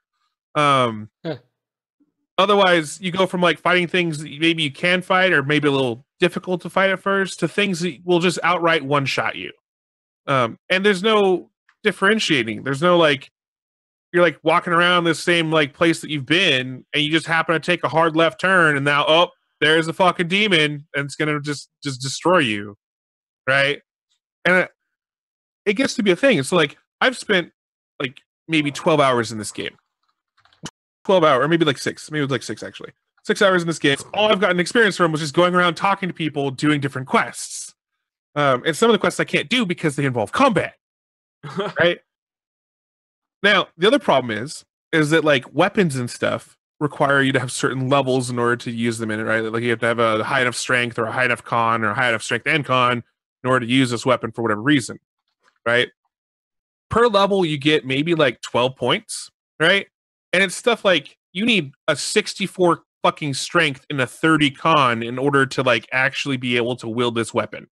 Otherwise, you go from like fighting things that maybe you can fight or maybe a little difficult to fight at first to things that will just outright one-shot you. And there's no differentiating. There's no like you're like walking around this same like place that you've been, and you just happen to take a hard left turn, and now there's a fucking demon, and it's gonna just destroy you, right? And it gets to be a thing. So like I've spent like maybe 12 hours in this game. 12 hours, or maybe like 6. Maybe it was like 6 actually. 6 hours in this game. All I've gotten experience from was just going around talking to people, doing different quests. And some of the quests I can't do because they involve combat. Right? Now, the other problem is that like weapons and stuff require you to have certain levels in order to use them in it, right? Like you have to have a high enough strength or a high enough con or a high enough strength and con in order to use this weapon for whatever reason, right? Per level, you get maybe like 12 points, right? And it's stuff like you need a 64 fucking strength and a 30 con in order to like actually be able to wield this weapon.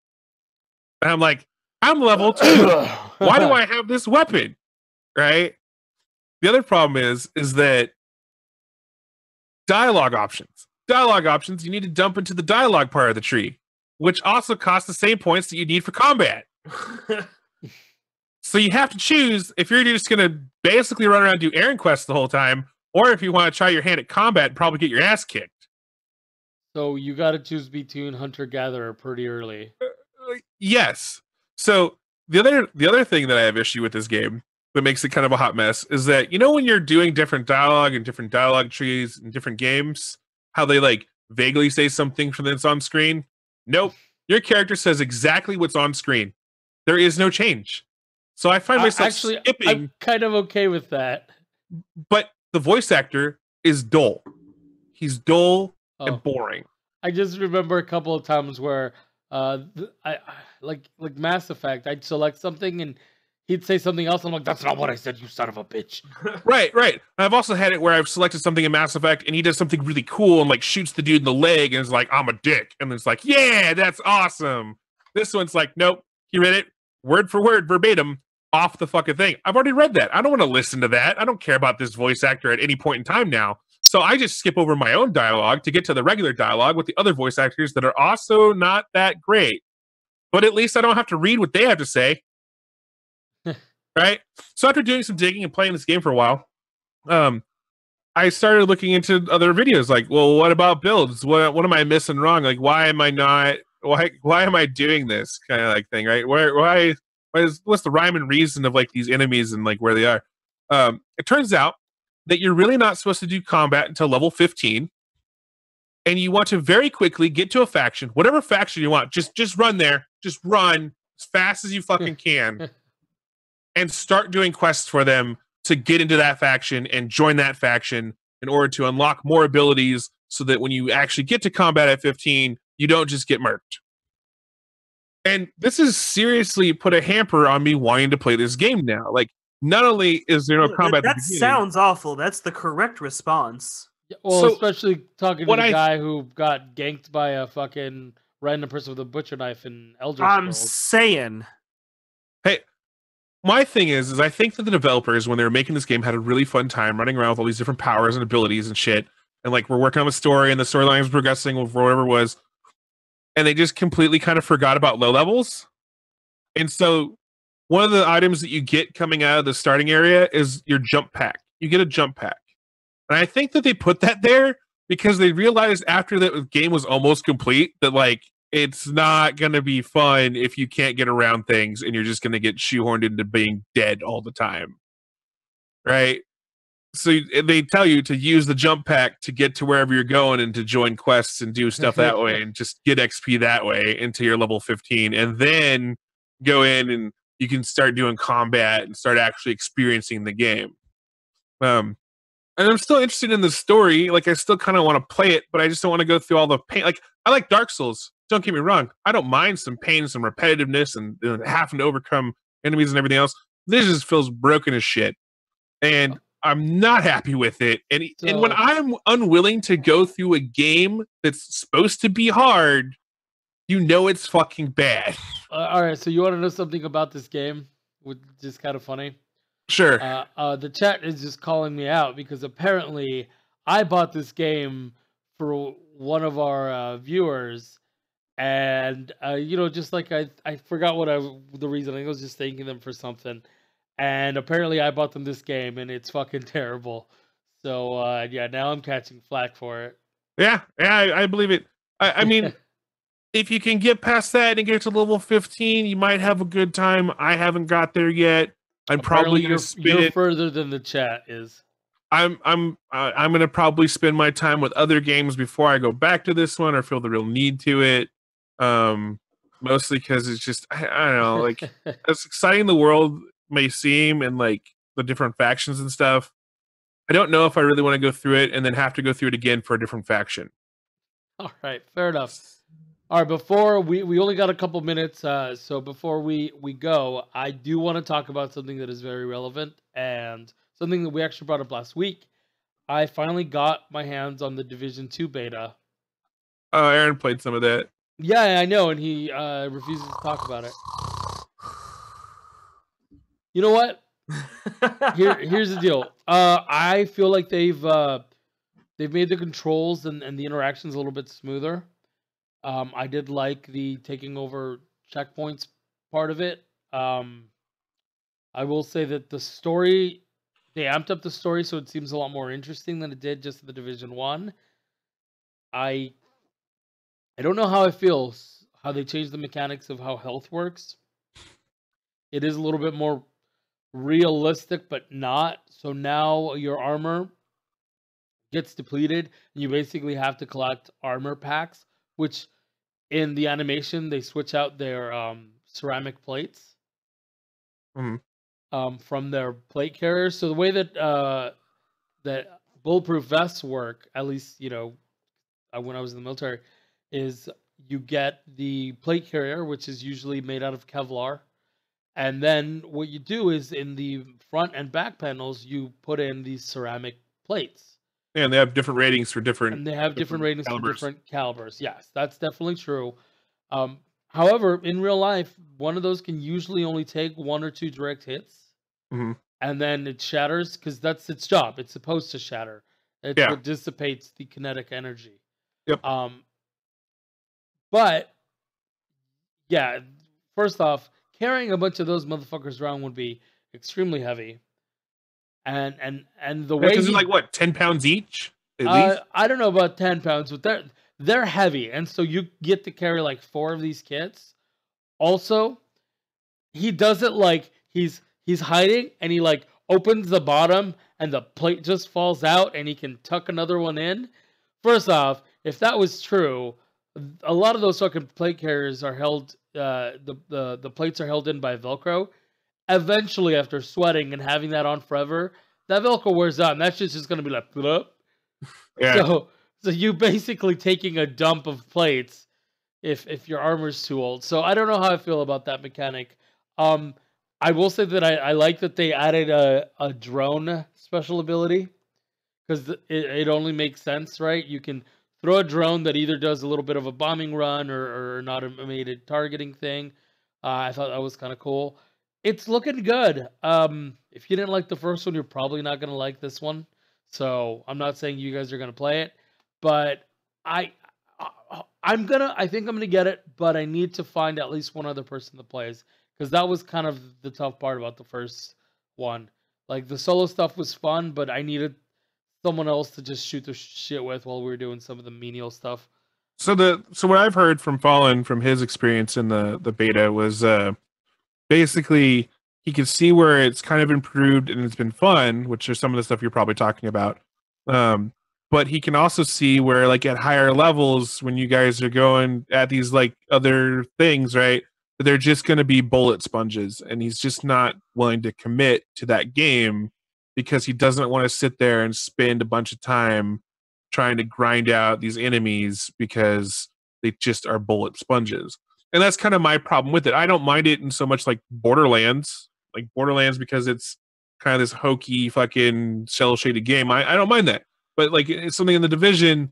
And I'm like, I'm level 2. Why do I have this weapon? Right? The other problem is that dialogue options, you need to dump into the dialogue part of the tree, which also costs the same points that you need for combat. So you have to choose if you're just going to basically run around and do errand quests the whole time, or if you want to try your hand at combat and probably get your ass kicked. So you got to choose between hunter-gatherer pretty early. Yes. So the other thing that I have issue with this game that makes it kind of a hot mess is that, you know, when you're doing different dialogue and different dialogue trees and different games, how they like vaguely say something from that's on screen? Nope. Your character says exactly what's on screen. There is no change. So I find myself skipping. I'm kind of okay with that. But the voice actor is dull. He's dull and boring. I just remember a couple of times where I like Mass Effect, I'd select something and he'd say something else. I'm like, that's not what I said, you son of a bitch. Right. I've also had it where I've selected something in Mass Effect and he does something really cool and like shoots the dude in the leg and is like, I'm a dick. And it's like, yeah, that's awesome. This one's like, nope, he read it word for word, verbatim, off the fucking thing. I've already read that. I don't want to listen to that. I don't care about this voice actor at any point in time now. So I just skip over my own dialogue to get to the regular dialogue with the other voice actors that are also not that great. But at least I don't have to read what they have to say. Right? So after doing some digging and playing this game for a while, I started looking into other videos like, well, what about builds? What am I missing wrong? Like, why am I doing this kind of like thing, right? What's the rhyme and reason of like these enemies and like where they are? It turns out that you're really not supposed to do combat until level 15, and you want to very quickly get to a faction, whatever faction you want. Just run there, just run as fast as you fucking can and start doing quests for them to get into that faction and join that faction in order to unlock more abilities so that when you actually get to combat at 15, you don't just get murked. And this has seriously put a hamper on me wanting to play this game now. Like, not only is there no combat That sounds awful. That's the correct response. Well, So, especially talking to the guy who got ganked by a fucking random person with a butcher knife in Elder Scrolls. I'm saying. Hey, my thing is I think that the developers, when they were making this game, had a really fun time running around with all these different powers and abilities and shit. And like, we're working on the story and the storyline is progressing with whatever it was. And they just completely kind of forgot about low levels. And so one of the items that you get coming out of the starting area is your jump pack. You get a jump pack. And I think that they put that there because they realized after the game was almost complete that, like, it's not going to be fun if you can't get around things and you're just going to get shoehorned into being dead all the time. Right? So they tell you to use the jump pack to get to wherever you're going and to join quests and do stuff that way and just get XP that way into your level 15 and then go in and you can start doing combat and start actually experiencing the game. And I'm still interested in the story. Like, I still kind of want to play it, but I just don't want to go through all the pain. Like, I like Dark Souls. Don't get me wrong. I don't mind some pain, some repetitiveness, and having to overcome enemies and everything else. This just feels broken as shit. And I'm not happy with it. And when I'm unwilling to go through a game that's supposed to be hard, you know it's fucking bad. All right, so you want to know something about this game, which is kind of funny? Sure. The chat is just calling me out because apparently I bought this game for one of our viewers, and just like I forgot the reason. I was just thanking them for something, and apparently I bought them this game, and it's fucking terrible. So yeah, now I'm catching flack for it. Yeah, I believe it. I mean, if you can get past that and get to level 15, you might have a good time. I haven't got there yet. I'm probably gonna spend you're further than the chat is. I'm gonna probably spend my time with other games before I go back to this one or feel the real need to it. Mostly because it's just I don't know, like as exciting the world may seem and like the different factions and stuff. I don't know if I really want to go through it and then have to go through it again for a different faction. All right, fair enough. All right, before we only got a couple minutes, so before we go, I do want to talk about something that is very relevant and something that we actually brought up last week. I finally got my hands on the Division 2 beta. Oh, Aaron played some of that. Yeah, I know, and he refuses to talk about it. You know what? Here's the deal. I feel like they've made the controls and the interactions a little bit smoother. I did like the taking over checkpoints part of it. I will say that the story, they amped up the story so it seems a lot more interesting than it did just in the Division 1. I don't know how I feel, how they changed the mechanics of how health works. It is a little bit more realistic, but not. So now your armor gets depleted, and you basically have to collect armor packs, which in the animation they switch out their ceramic plates from their plate carriers. So the way that that bulletproof vests work, at least when I was in the military, is you get the plate carrier, which is usually made out of Kevlar, and then what you do is in the front and back panels you put in these ceramic plates. Yeah, and they have different ratings for different. And they have different ratings calibers. for different calibers. Yes, that's definitely true. However, in real life, one of those can usually only take 1 or 2 direct hits, and then it shatters because that's its job. It's supposed to shatter. It's what dissipates the kinetic energy. Yep. But yeah, first off, carrying a bunch of those motherfuckers around would be extremely heavy. And the way because it's like what, 10 pounds each? At least? I don't know about 10 pounds, but they're heavy, and so you get to carry like 4 of these kits. Also, he does it like he's hiding, and he like opens the bottom, and the plate just falls out, and he can tuck another one in. First off, if that was true, a lot of those fucking plate carriers are held the plates are held in by Velcro. Eventually, after sweating and having that on forever, that Velcro wears out, and that shit's just gonna be like, "Blup." Yeah. So you basically taking a dump of plates if your armor's too old. So I don't know how I feel about that mechanic. I will say that I like that they added a drone special ability because it only makes sense, right? You can throw a drone that either does a little bit of a bombing run or an automated targeting thing. I thought that was kind of cool. It's looking good. If you didn't like the first one, you're probably not gonna like this one. So I'm not saying you guys are gonna play it, but I I think I'm gonna get it, but I need to find at least one other person that plays because that was kind of the tough part about the first one. Like the solo stuff was fun, but I needed someone else to just shoot the shit with while we were doing some of the menial stuff. So what I've heard from Fallen from his experience in the beta was basically he could see where it's kind of improved and it's been fun, which is some of the stuff you're probably talking about. But he can also see where like at higher levels when you guys are going at these like other things, right? They're just going to be bullet sponges, and he's just not willing to commit to that game because he doesn't want to sit there and spend a bunch of time trying to grind out these enemies because they just are bullet sponges. And that's kind of my problem with it. I don't mind it in so much like Borderlands because it's kind of this hokey fucking shell shaded game. I don't mind that. But like it's something in the Division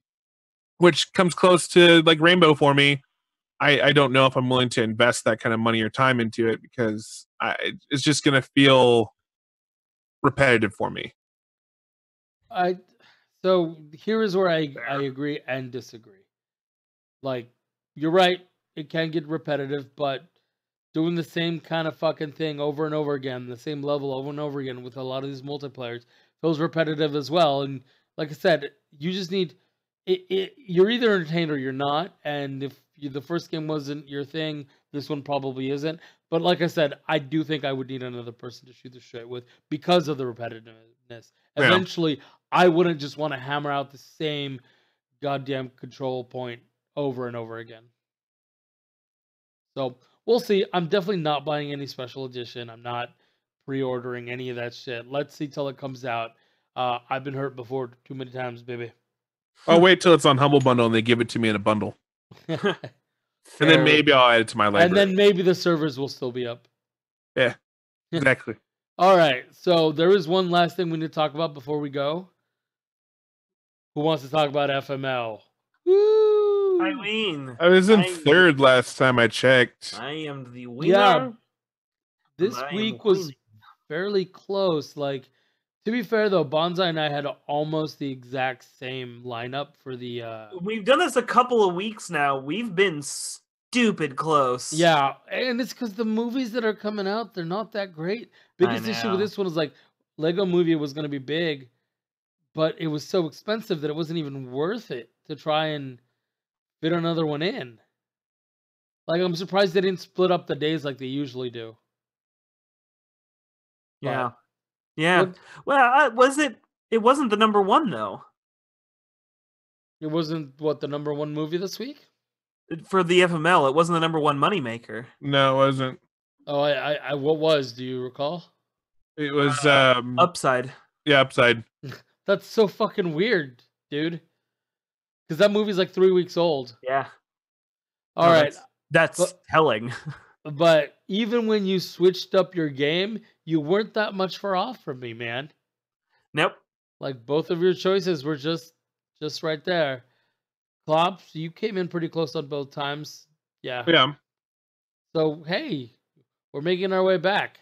which comes close to like Rainbow for me. I don't know if I'm willing to invest that kind of money or time into it because it's just going to feel repetitive for me. So here is where I agree and disagree. Like, you're right, it can get repetitive, but doing the same kind of fucking thing over and over again, the same level over and over again with a lot of these multiplayers feels repetitive as well. And like I said, you just need you're either entertained or you're not. And if the first game wasn't your thing, this one probably isn't. But like I said, I do think I would need another person to shoot the shit with because of the repetitiveness. Yeah. Eventually, I wouldn't just want to hammer out the same goddamn control point over and over again. So we'll see. I'm definitely not buying any special edition. I'm not pre-ordering any of that shit. Let's see till it comes out. I've been hurt before too many times, baby. I'll wait till it's on Humble Bundle and they give it to me in a bundle. And then maybe I'll add it to my library. And then maybe the servers will still be up. Yeah, exactly. All right. So there is one last thing we need to talk about before we go. Who wants to talk about FML? Woo! Eileen. I was in third last time I checked. I am the winner. Yeah. This week was fairly close. Like, to be fair though, Bonsai and I had almost the exact same lineup for the We've done this a couple of weeks now. We've been stupid close. Yeah, and it's because the movies that are coming out, they're not that great. Biggest issue with this one is like Lego Movie was going to be big, but it was so expensive that it wasn't even worth it to try and fit another one in. Like, I'm surprised they didn't split up the days like they usually do. Yeah. Yeah. Well, it wasn't the number one, though. It wasn't, what, the number one movie this week? For the FML, it wasn't the number one moneymaker. No, it wasn't. Oh, I what was? Do you recall? It was Upside. Yeah, Upside. That's so fucking weird, dude. Because that movie's like 3 weeks old. Yeah. All right. That's telling. But even when you switched up your game, you weren't that much far off from me, man. Nope. Like, both of your choices were just right there. Klops, you came in pretty close on both times. Yeah. Yeah. So, hey, we're making our way back.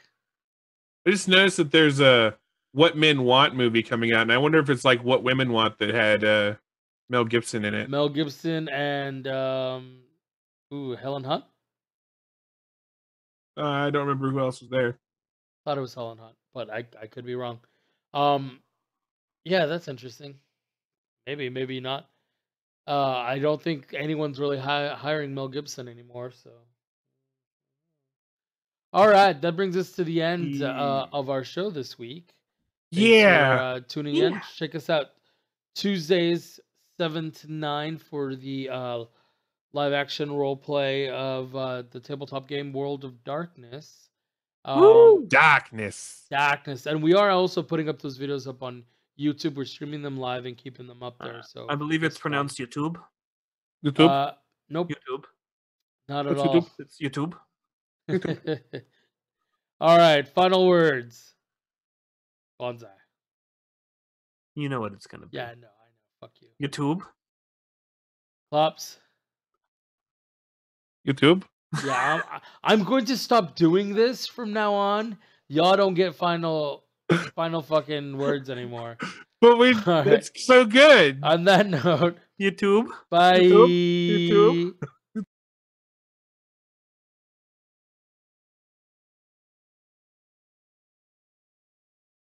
I just noticed that there's a What Men Want movie coming out, and I wonder if it's like What Women Want that had Mel Gibson in it. Mel Gibson and Helen Hunt? I don't remember who else was there. Thought it was Helen Hunt, but I could be wrong. Yeah, that's interesting. Maybe not. I don't think anyone's really hiring Mel Gibson anymore. So, all right, that brings us to the end of our show this week. Thanks for tuning in. Check us out Tuesdays 7 to 9 for the live action role play of the tabletop game World of Darkness. Woo! Darkness. Darkness, and we are also putting up those videos up on YouTube. We're streaming them live and keeping them up there. So I believe it's fun. pronounced YouTube. YouTube. Nope, YouTube. not at What's all. YouTube? It's YouTube. All right, final words. Bonsai. You know what it's gonna be. Yeah, I know. Fuck you. YouTube. Klops. YouTube. Yeah, I'm going to stop doing this from now on. Y'all don't get final fucking words anymore. But right. it's so good. On that note, YouTube. bye. YouTube.